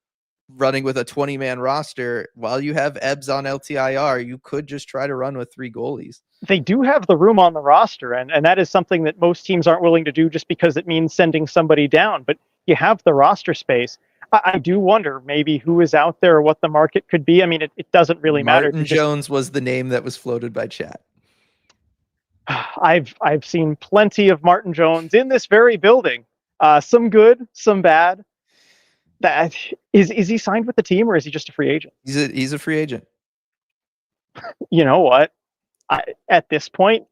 Speaker 1: running with a 20-man roster. While you have Ebbs on LTIR, you could just try to run with 3 goalies.
Speaker 2: They do have the room on the roster, and that is something that most teams aren't willing to do just because it means sending somebody down. But you have the roster space. I do wonder maybe who is out there or what the market could be. I mean, it doesn't really matter.
Speaker 1: Martin Jones was the name that was floated by chat.
Speaker 2: I've seen plenty of Martin Jones in this very building. Some good, some bad. That is he signed with the team or is he just a free agent?
Speaker 1: He's a free agent.
Speaker 2: You know what? At this point,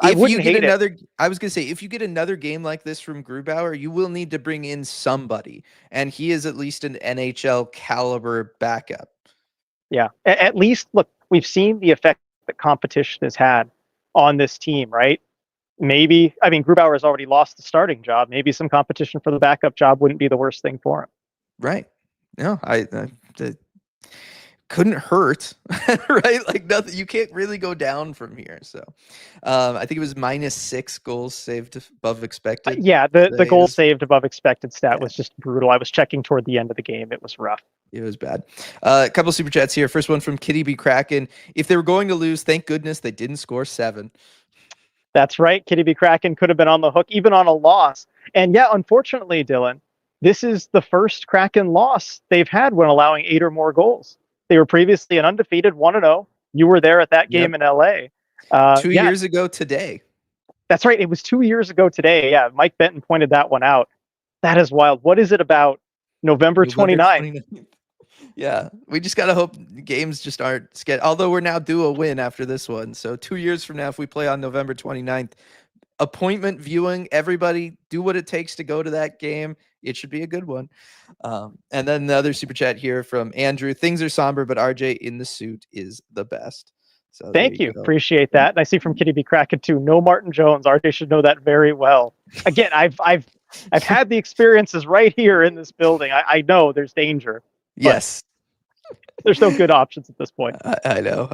Speaker 2: I wouldn't hate it.
Speaker 1: I was gonna say, if you get another game like this from Grubauer, you will need to bring in somebody, and he is at least an NHL caliber backup.
Speaker 2: Yeah, at least look, we've seen the effect that competition has had on this team, right? Maybe, I mean, Grubauer has already lost the starting job. Maybe some competition for the backup job wouldn't be the worst thing for him.
Speaker 1: Right. No, I couldn't hurt, right? Nothing. You can't really go down from here. So, I think it was -6 goals saved above expected.
Speaker 2: Yeah, the goal saved above expected stat was just brutal. I was checking toward the end of the game. It was rough.
Speaker 1: It was bad. A couple super chats here. First one from Kitty B Kraken. If they were going to lose, thank goodness they didn't score 7.
Speaker 2: That's right. Kitty B Kraken could have been on the hook even on a loss. And yeah, unfortunately, Dylan, this is the first Kraken loss they've had when allowing 8 or more goals. They were previously an undefeated 1-0. You were there at that game in LA.
Speaker 1: 2 years ago today.
Speaker 2: That's right. It was 2 years ago today. Yeah, Mike Benton pointed that one out. That is wild. What is it about November 29th?
Speaker 1: Yeah, we just got to hope games just aren't scheduled. Although we're now due a win after this one. So 2 years from now, if we play on November 29th, appointment viewing, everybody do what it takes to go to that game. It should be a good one. And then the other super chat here from Andrew. Things are somber, but RJ in the suit is the best. So
Speaker 2: thank you. Appreciate that. And I see from Kitty B Kraken too. No Martin Jones. RJ should know that very well. Again, I've had the experiences right here in this building. I know there's danger.
Speaker 1: Yes.
Speaker 2: There's no good options at this point.
Speaker 1: I know.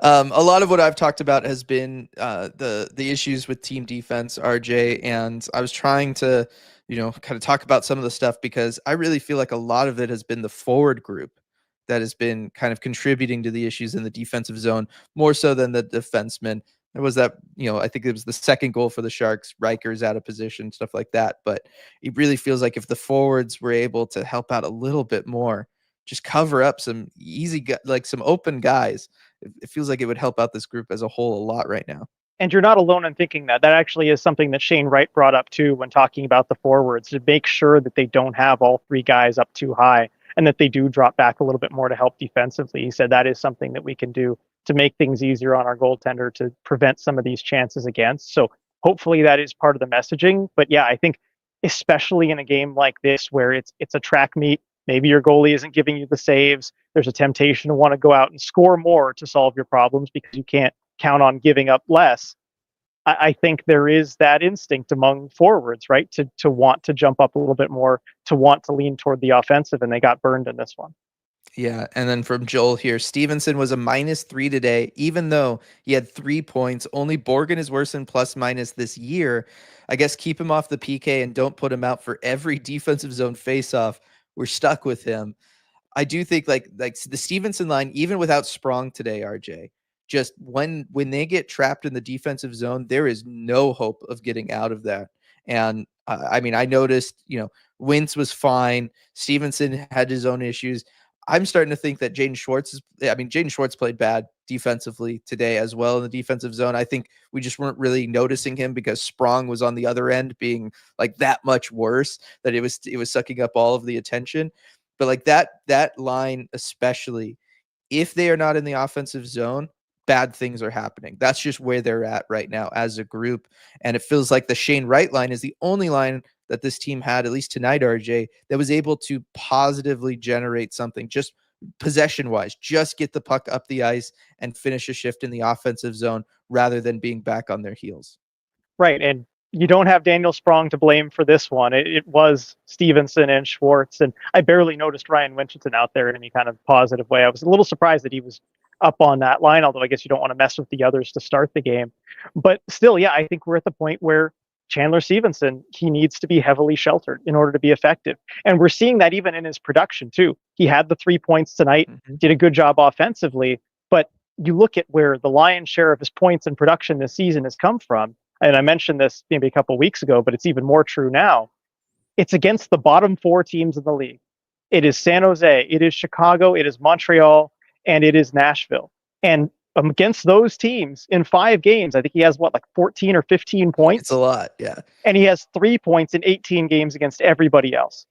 Speaker 1: A lot of what I've talked about has been the issues with team defense, RJ, and I was trying to, kind of talk about some of the stuff because I really feel like a lot of it has been the forward group that has been kind of contributing to the issues in the defensive zone more so than the defensemen. It was that, I think it was the second goal for the Sharks. Riker's out of position, stuff like that. But it really feels like if the forwards were able to help out a little bit more, just cover up some like some open guys, it feels like it would help out this group as a whole a lot right now.
Speaker 2: And you're not alone in thinking that. That actually is something that Shane Wright brought up too when talking about the forwards, to make sure that they don't have all three guys up too high and that they do drop back a little bit more to help defensively. He said that is something that we can do to make things easier on our goaltender to prevent some of these chances against. So hopefully that is part of the messaging. But yeah, I think especially in a game like this where it's a track meet, maybe your goalie isn't giving you the saves. There's a temptation to want to go out and score more to solve your problems because you can't count on giving up less. I think there is that instinct among forwards, right, to want to jump up a little bit more, to want to lean toward the offensive, and they got burned in this one.
Speaker 1: Yeah, and then from Joel here, Stevenson was a -3 today, even though he had 3 points. Only Borgen is worse than plus minus this year. I guess keep him off the PK and don't put him out for every defensive zone faceoff. We're stuck with him. I do think like the Stevenson line, even without Sprong today, RJ, just when they get trapped in the defensive zone, there is no hope of getting out of that. And I mean, I noticed, Wentz was fine. Stevenson had his own issues. I'm starting to think that Jaden Schwartz played bad defensively today as well in the defensive zone. I think we just weren't really noticing him because Sprong was on the other end being like that much worse, that it was sucking up all of the attention. But like that line, especially if they are not in the offensive zone, bad things are happening. That's just where they're at right now as a group. And it feels like the Shane Wright line is the only line that this team had, at least tonight, RJ, that was able to positively generate something, just possession wise, just get the puck up the ice and finish a shift in the offensive zone rather than being back on their heels.
Speaker 2: Right. And you don't have Daniel Sprong to blame for this one. It was Stevenson and Schwartz. And I barely noticed Ryan Winchton out there in any kind of positive way. I was a little surprised that he was up on that line, although I guess you don't want to mess with the others to start the game. But still, yeah, I think we're at the point where Chandler Stevenson, he needs to be heavily sheltered in order to be effective. And we're seeing that even in his production, too. He had the 3 points tonight, did a good job offensively. But you look at where the lion's share of his points and production this season has come from. And I mentioned this maybe a couple of weeks ago, but it's even more true now. It's against the bottom 4 teams in the league. It is San Jose, it is Chicago, it is Montreal, and it is Nashville. And against those teams in 5 games, I think he has like 14 or 15 points.
Speaker 1: It's a lot, yeah.
Speaker 2: And he has 3 points in 18 games against everybody else.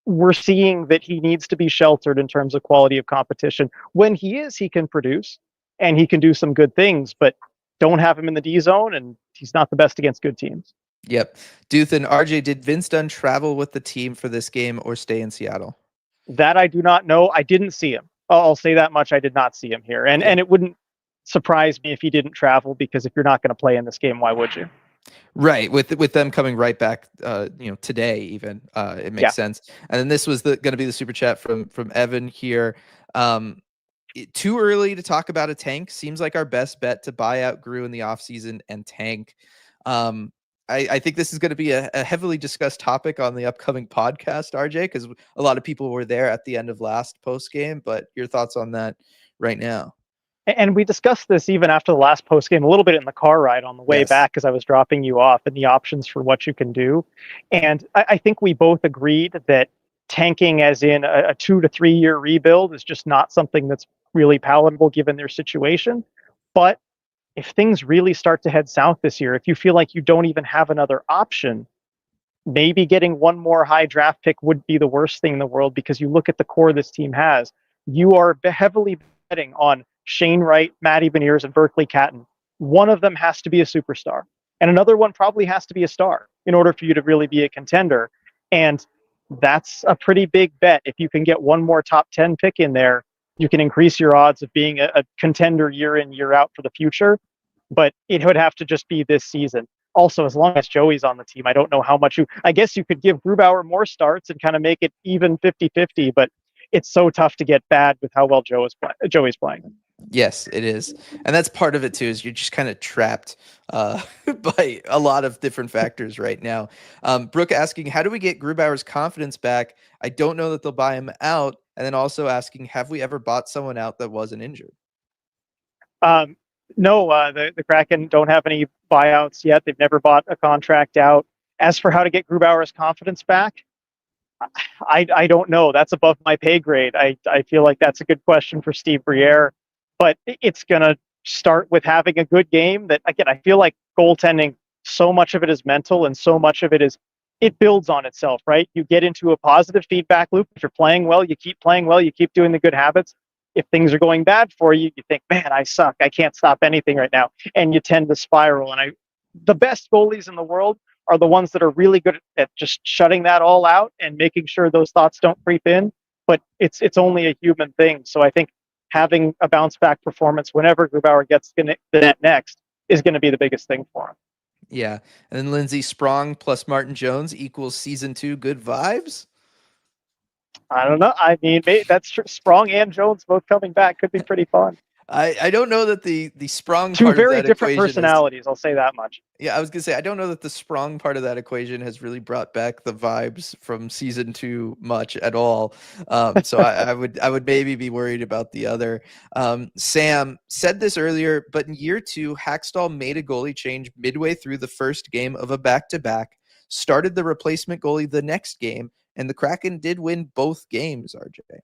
Speaker 2: We're seeing that he needs to be sheltered in terms of quality of competition. When he can produce and he can do some good things, but don't have him in the D zone, and he's not the best against good teams.
Speaker 1: Yep. Duthan, RJ, did Vince Dunn travel with the team for this game or stay in Seattle?
Speaker 2: That I do not know. I didn't see him. I'll say that much. I did not see him here. And it wouldn't surprise me if he didn't travel, because if you're not going to play in this game, why would you?
Speaker 1: Right. With them coming right back, today even, it makes sense. And then this was going to be the super chat from Evan here. Too early to talk about a tank. Seems like our best bet to buy out Grew in the offseason and tank. I think this is going to be a heavily discussed topic on the upcoming podcast, RJ, because a lot of people were there at the end of last post game. But your thoughts on that right now?
Speaker 2: And we discussed this even after the last post game a little bit in the car ride on the way back, as I was dropping you off, and the options for what you can do. And I think we both agreed that tanking, as in a 2 to 3 year rebuild, is just not something that's really palatable given their situation. But if things really start to head south this year, if you feel like you don't even have another option, maybe getting one more high draft pick would be the worst thing in the world, because you look at the core this team has. You are heavily betting on Shane Wright, Matty Beniers, and Berkeley Catton. One of them has to be a superstar, and another one probably has to be a star in order for you to really be a contender. And that's a pretty big bet. If you can get one more top 10 pick in there, you can increase your odds of being a contender year in, year out for the future. But it would have to just be this season. Also, as long as Joey's on the team, I don't know how much I guess you could give Grubauer more starts and kind of make it even 50-50, but it's so tough to get bad with how well Joey's playing.
Speaker 1: Yes, it is. And that's part of it too, is you're just kind of trapped by a lot of different factors right now. Brooke asking, how do we get Grubauer's confidence back? I don't know that they'll buy him out. And then also asking, have we ever bought someone out that wasn't injured?
Speaker 2: No, the Kraken don't have any buyouts yet. They've never bought a contract out. As for how to get Grubauer's confidence back, I don't know. That's above my pay grade. I feel like that's a good question for Steve Briere, but it's going to start with having a good game. That again, I feel like goaltending, so much of it is mental and so much of it is it builds on itself, right? You get into a positive feedback loop. If you're playing well, you keep playing well, you keep doing the good habits. If things are going bad for you, you think, man, I suck. I can't stop anything right now. And you tend to spiral. And the best goalies in the world are the ones that are really good at just shutting that all out and making sure those thoughts don't creep in. But it's only a human thing. So I think having a bounce back performance whenever Grubauer gets the net next is going to be the biggest thing for him.
Speaker 1: Yeah. And then Lindsey Sprong plus Martin Jones equals season 2 good vibes.
Speaker 2: I don't know. I mean, that's true. Sprong and Jones both coming back could be pretty fun.
Speaker 1: I don't know that the Sprong
Speaker 2: Two
Speaker 1: part of
Speaker 2: very
Speaker 1: that
Speaker 2: different
Speaker 1: equation
Speaker 2: personalities. I'll say that much.
Speaker 1: Yeah, I was gonna say I don't know that the Sprong part of that equation has really brought back the vibes from season 2 much at all. So I would maybe be worried about the other. Sam said this earlier, but in year 2, Hackstall made a goalie change midway through the first game of a back-to-back, started the replacement goalie the next game, and the Kraken did win both games. RJ.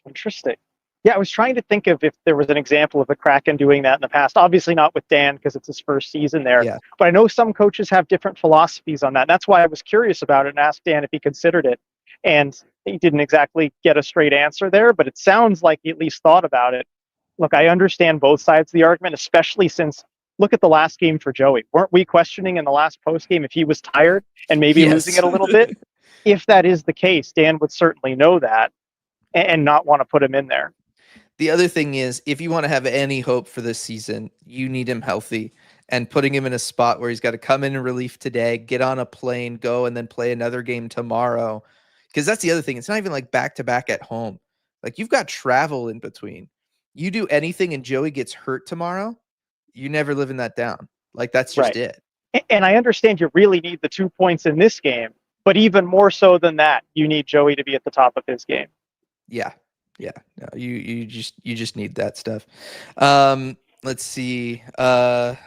Speaker 2: Interesting. Yeah, I was trying to think of if there was an example of the Kraken doing that in the past. Obviously not with Dan because it's his first season there.
Speaker 1: Yeah.
Speaker 2: But I know some coaches have different philosophies on that. And that's why I was curious about it and asked Dan if he considered it. And he didn't exactly get a straight answer there, but it sounds like he at least thought about it. Look, I understand both sides of the argument, especially since look at the last game for Joey. Weren't we questioning in the last post game if he was tired and maybe losing it a little bit? If that is the case, Dan would certainly know that and not want to put him in there.
Speaker 1: The other thing is, if you want to have any hope for this season, you need him healthy. And putting him in a spot where he's got to come in relief today, get on a plane, go, and then play another game tomorrow. Because that's the other thing. It's not even like back-to-back at home. Like, you've got travel in between. You do anything and Joey gets hurt tomorrow, you're never living that down. Like, that's just it.
Speaker 2: And I understand you really need the 2 points in this game, but even more so than that, you need Joey to be at the top of his game.
Speaker 1: Yeah. Yeah. No, you just need that stuff. Let's see.
Speaker 2: While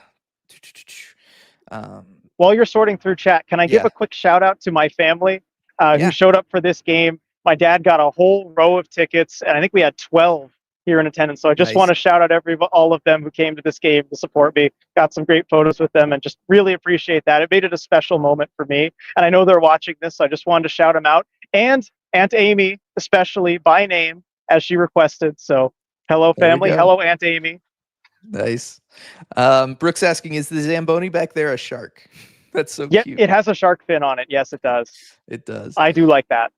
Speaker 2: you're sorting through chat, can I give a quick shout out to my family who showed up for this game? My dad got a whole row of tickets, and I think we had 12 here in attendance. So I just want to shout out all of them who came to this game to support me. Got some great photos with them and just really appreciate that. It made it a special moment for me. And I know they're watching this, so I just wanted to shout them out. And Aunt Amy, especially by name, as she requested. So hello, family. Hello, Aunt Amy.
Speaker 1: Nice. Brooks asking, is the Zamboni back there a shark? That's so cute.
Speaker 2: It has a shark fin on it. Yes, it does.
Speaker 1: It does.
Speaker 2: I do like that.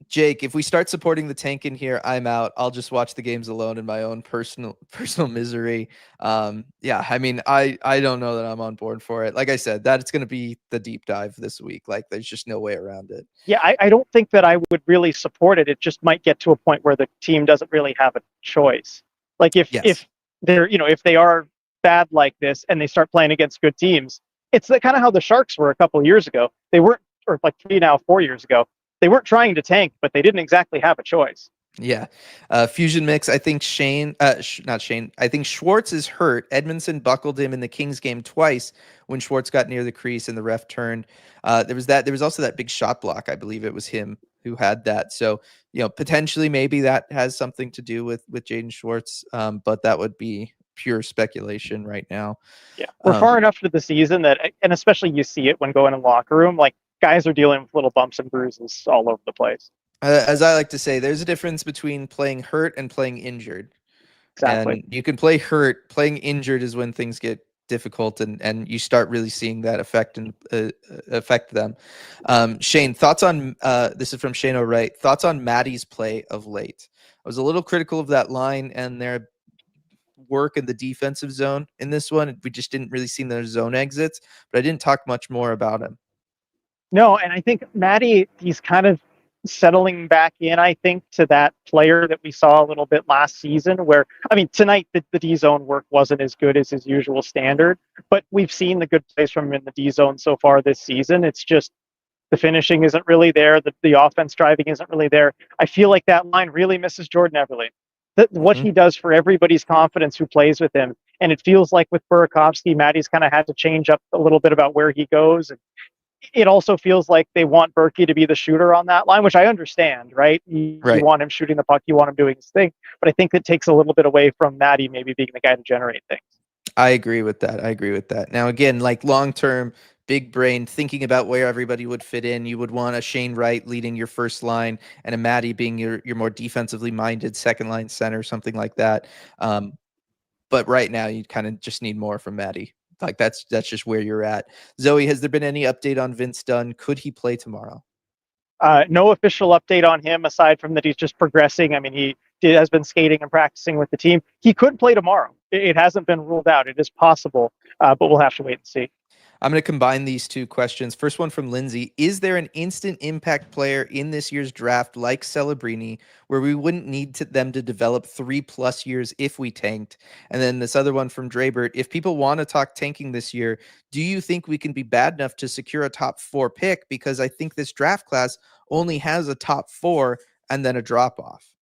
Speaker 1: Jake, if we start supporting the tank in here, I'm out. I'll just watch the games alone in my own personal misery. Yeah, I mean, I don't know that I'm on board for it. Like I said, it's going to be the deep dive this week. Like, there's just no way around it.
Speaker 2: Yeah, I don't think that I would really support it. It just might get to a point where the team doesn't really have a choice. Like if they're, if they are bad like this and they start playing against good teams, it's kind of how the Sharks were a couple of years ago. They weren't, or like 4 years ago. They weren't trying to tank, but they didn't exactly have a choice.
Speaker 1: Yeah. Fusion Mix, I think not Shane. I think Schwartz is hurt. Edmondson buckled him in the Kings game twice when Schwartz got near the crease and the ref turned. There was also that big shot block. I believe it was him who had that. So, potentially maybe that has something to do with Jaden Schwartz. But that would be pure speculation right now.
Speaker 2: Yeah. We're far enough into the season and especially you see it when going in the locker room, like guys are dealing with little bumps and bruises all over the place.
Speaker 1: As I like to say, there's a difference between playing hurt and playing injured.
Speaker 2: Exactly.
Speaker 1: And you can play hurt. Playing injured is when things get difficult and you start really seeing that affect them. Shane, thoughts on this is from Shane Wright. Thoughts on Maddie's play of late? I was a little critical of that line and their work in the defensive zone in this one. We just didn't really see their zone exits, but I didn't talk much more about him.
Speaker 2: No, and I think Maddie, he's kind of settling back in, I think, to that player that we saw a little bit last season where, I mean, tonight the D-zone work wasn't as good as his usual standard, but we've seen the good plays from him in the D-zone so far this season. It's just the finishing isn't really there. The offense driving isn't really there. I feel like that line really misses Jordan Everly. what he does for everybody's confidence who plays with him. And it feels like with Burakovsky, Matty's kind of had to change up a little bit about where he goes. And it also feels like they want Berkey to be the shooter on that line, which I understand, right? You
Speaker 1: Right.
Speaker 2: want him shooting the puck, you want him doing his thing, but I think it takes a little bit away from Matty maybe being the guy to generate things.
Speaker 1: I agree with that. I agree with that. Now, again, like long term, big brain, thinking about where everybody would fit in, you would want a Shane Wright leading your first line and a Matty being your more defensively minded second line center, something like that. But right now, you kind of just need more from Matty. Like that's just where you're at. Zoe, has there been any update on Vince Dunn? Could he play tomorrow?
Speaker 2: No official update on him aside from that he's just progressing. I mean, has been skating and practicing with the team. He could play tomorrow. It hasn't been ruled out. It is possible, but we'll have to wait and see.
Speaker 1: I'm going to combine these two questions. First one from Lindsay. Is there an instant impact player in this year's draft like Celebrini where we wouldn't need them to develop 3+ years if we tanked? And then this other one from Draybert. If people want to talk tanking this year, do you think we can be bad enough to secure a top 4 pick? Because I think this draft class only has a top 4 and then a drop off.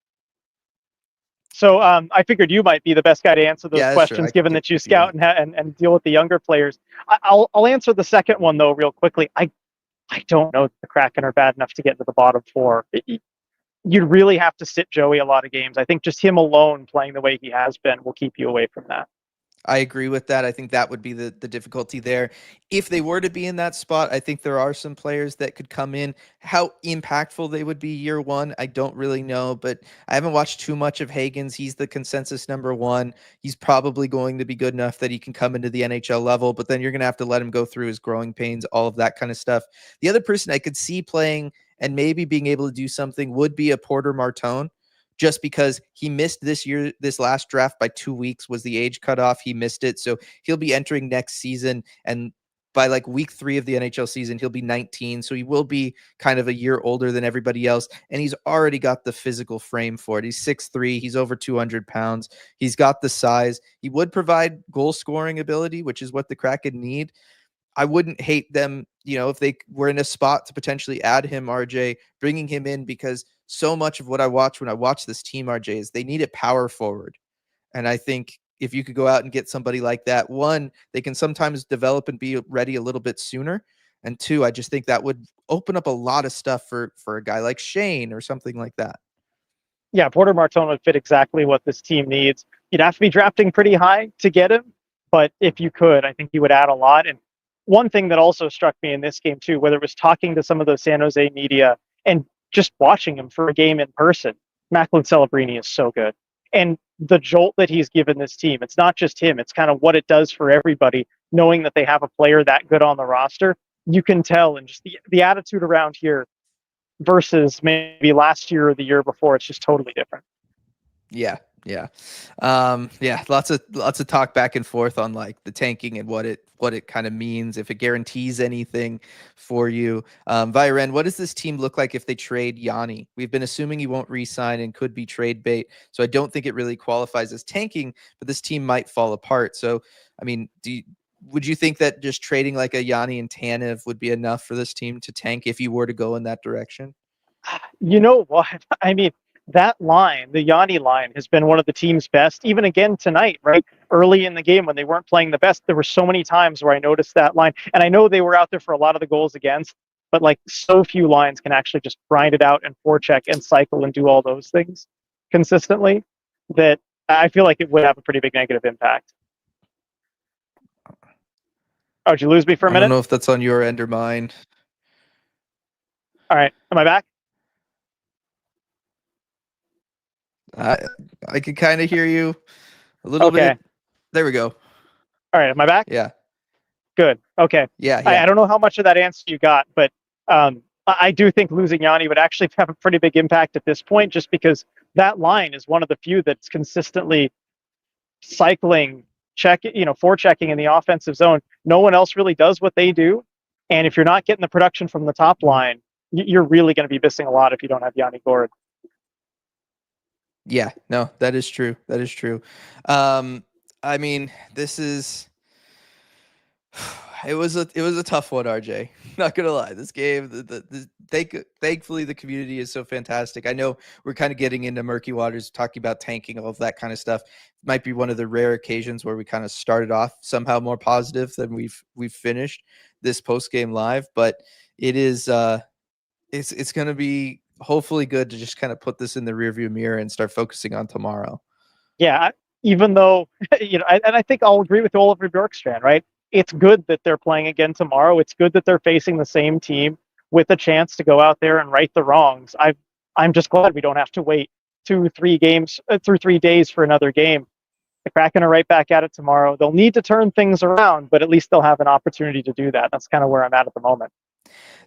Speaker 2: So I figured you might be the best guy to answer those questions,
Speaker 1: sure.
Speaker 2: given that you scout and deal with the younger players. I'll answer the second one though real quickly. I don't know if the Kraken are bad enough to get into the bottom 4. You'd really have to sit Joey a lot of games. I think just him alone playing the way he has been will keep you away from that.
Speaker 1: I agree with that. I think that would be the difficulty there. If they were to be in that spot, I think there are some players that could come in. How impactful they would be year one, I don't really know, but I haven't watched too much of Hagen's. He's the consensus #1. He's probably going to be good enough that he can come into the NHL level, but then you're going to have to let him go through his growing pains, all of that kind of stuff. The other person I could see playing and maybe being able to do something would be a Porter Martone, just because he missed this last draft by 2 weeks was the age cutoff. He missed it. So he'll be entering next season. And by like week 3 of the NHL season, he'll be 19. So he will be kind of a year older than everybody else. And he's already got the physical frame for it. He's 6'3". He's over 200 pounds. He's got the size. He would provide goal scoring ability, which is what the Kraken need. I wouldn't hate them, if they were in a spot to potentially add him, RJ, bringing him in, because so much of what I watch when I watch this team, RJ, is they need a power forward. And I think if you could go out and get somebody like that, one, they can sometimes develop and be ready a little bit sooner. And two, I just think that would open up a lot of stuff for a guy like Shane or something like that.
Speaker 2: Yeah, Porter Martone would fit exactly what this team needs. You'd have to be drafting pretty high to get him, but if you could, I think he would add a lot. And one thing that also struck me in this game too, whether it was talking to some of the San Jose media and just watching him for a game in person, Macklin Celebrini is so good. And the jolt that he's given this team, it's not just him, it's kind of what it does for everybody, knowing that they have a player that good on the roster. You can tell, and just the attitude around here versus maybe last year or the year before, it's just totally different.
Speaker 1: Yeah. Lots of talk back and forth on like the tanking and what it kind of means, if it guarantees anything for you. Viren, what does this team look like if they trade Yanni? We've been assuming he won't re-sign and could be trade bait, so I don't think it really qualifies as tanking, but this team might fall apart. So, I mean, would you think that just trading like a Yanni and Tanev would be enough for this team to tank if you were to go in that direction?
Speaker 2: You know what? I mean, that line, the Yanni line, has been one of the team's best, even again tonight, right? Early in the game when they weren't playing the best, there were so many times where I noticed that line. And I know they were out there for a lot of the goals against, but like so few lines can actually just grind it out and forecheck and cycle and do all those things consistently that I feel like it would have a pretty big negative impact. Oh, did you lose me for a minute?
Speaker 1: I don't know if that's on your end or mine.
Speaker 2: All right. Am I back?
Speaker 1: I could kind of hear you a little bit. There we go.
Speaker 2: All right. Am I back?
Speaker 1: Yeah.
Speaker 2: Good. Okay.
Speaker 1: Yeah.
Speaker 2: I don't know how much of that answer you got, but I do think losing Yanni would actually have a pretty big impact at this point, just because that line is one of the few that's consistently cycling, forechecking in the offensive zone. No one else really does what they do. And if you're not getting the production from the top line, you're really going to be missing a lot if you don't have Yanni Gourde.
Speaker 1: Yeah, no, that is true. That is true. I mean, this is It was a tough one, RJ. Not gonna lie. This game, thankfully the community is so fantastic. I know we're kind of getting into murky waters, talking about tanking, all of that kind of stuff. Might be one of the rare occasions where we kind of started off somehow more positive than we've finished this post game live. But it is it's gonna be hopefully good to just kind of put this in the rearview mirror and start focusing on tomorrow.
Speaker 2: Yeah, even though and I think I'll agree with Oliver Bjorkstrand, right? It's good that they're playing again tomorrow. It's good that they're facing the same team with a chance to go out there and right the wrongs. I'm just glad we don't have to wait 2-3 games through 3 days for another game. The Kraken are right back at it tomorrow. They'll need to turn things around, but at least they'll have an opportunity to do that. That's kind of where I'm at the moment.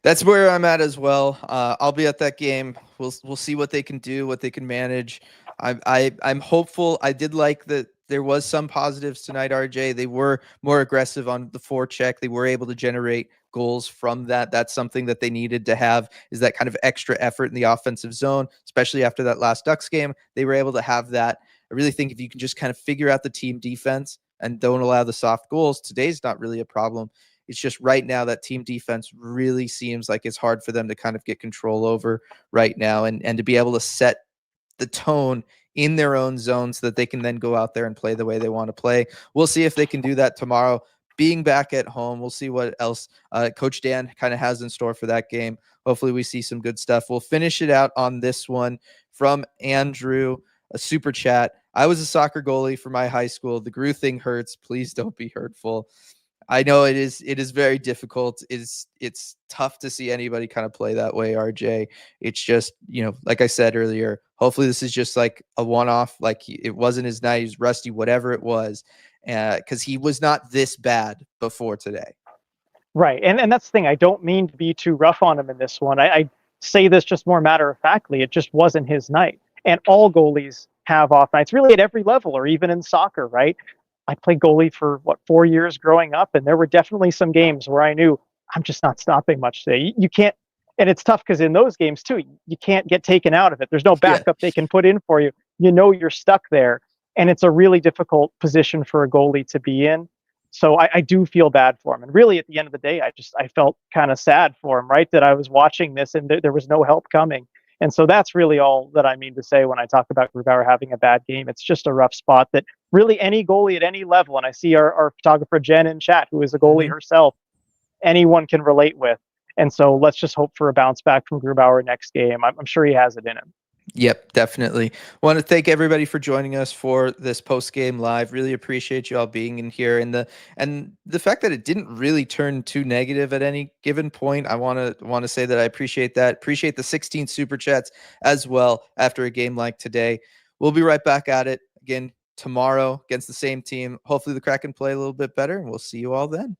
Speaker 1: That's where I'm at as well. I'll be at that game. We'll see what they can do, what they can manage. I'm hopeful. I did like that there was some positives tonight, RJ. They were more aggressive on the forecheck. They were able to generate goals from that. That's something that they needed to have, is that kind of extra effort in the offensive zone, especially after that last Ducks game. They were able to have that. I really think if you can just kind of figure out the team defense and don't allow the soft goals, today's not really a problem. It's just right now that team defense really seems like it's hard for them to kind of get control over right now, and to be able to set the tone in their own zone so that they can then go out there and play the way they want to play. We'll see if they can do that tomorrow. Being back at home, we'll see what else Coach Dan kind of has in store for that game. Hopefully we see some good stuff. We'll finish it out on this one from Andrew, a super chat. I was a soccer goalie for my high school. The Gru thing hurts. Please don't be hurtful. I know it is very difficult. It's tough to see anybody kind of play that way, RJ. It's just, like I said earlier, hopefully this is just like a one-off, like it wasn't his night, he's rusty, whatever it was, because he was not this bad before today.
Speaker 2: Right. And that's the thing. I don't mean to be too rough on him in this one. I say this just more matter-of-factly. It just wasn't his night. And all goalies have off nights, really at every level, or even in soccer, right? I played goalie for 4 years growing up, and there were definitely some games where I knew I'm just not stopping much today. You can't, and it's tough because in those games too, you can't get taken out of it. There's no backup they can put in for you. You're stuck there, and it's a really difficult position for a goalie to be in. So I do feel bad for him, and really at the end of the day, I felt kind of sad for him, right? That I was watching this and there was no help coming. And so that's really all that I mean to say when I talk about Grubauer having a bad game. It's just a rough spot that really any goalie at any level, and I see our photographer Jen in chat, who is a goalie herself, anyone can relate with. And so let's just hope for a bounce back from Grubauer next game. I'm sure he has it in him.
Speaker 1: Yep, definitely. Want to thank everybody for joining us for this post game live. Really appreciate you all being in here, and the fact that it didn't really turn too negative at any given point. I want to say that I appreciate that. Appreciate the 16 super chats as well after a game like today. We'll be right back at it again tomorrow against the same team. Hopefully the Kraken play a little bit better, and we'll see you all then.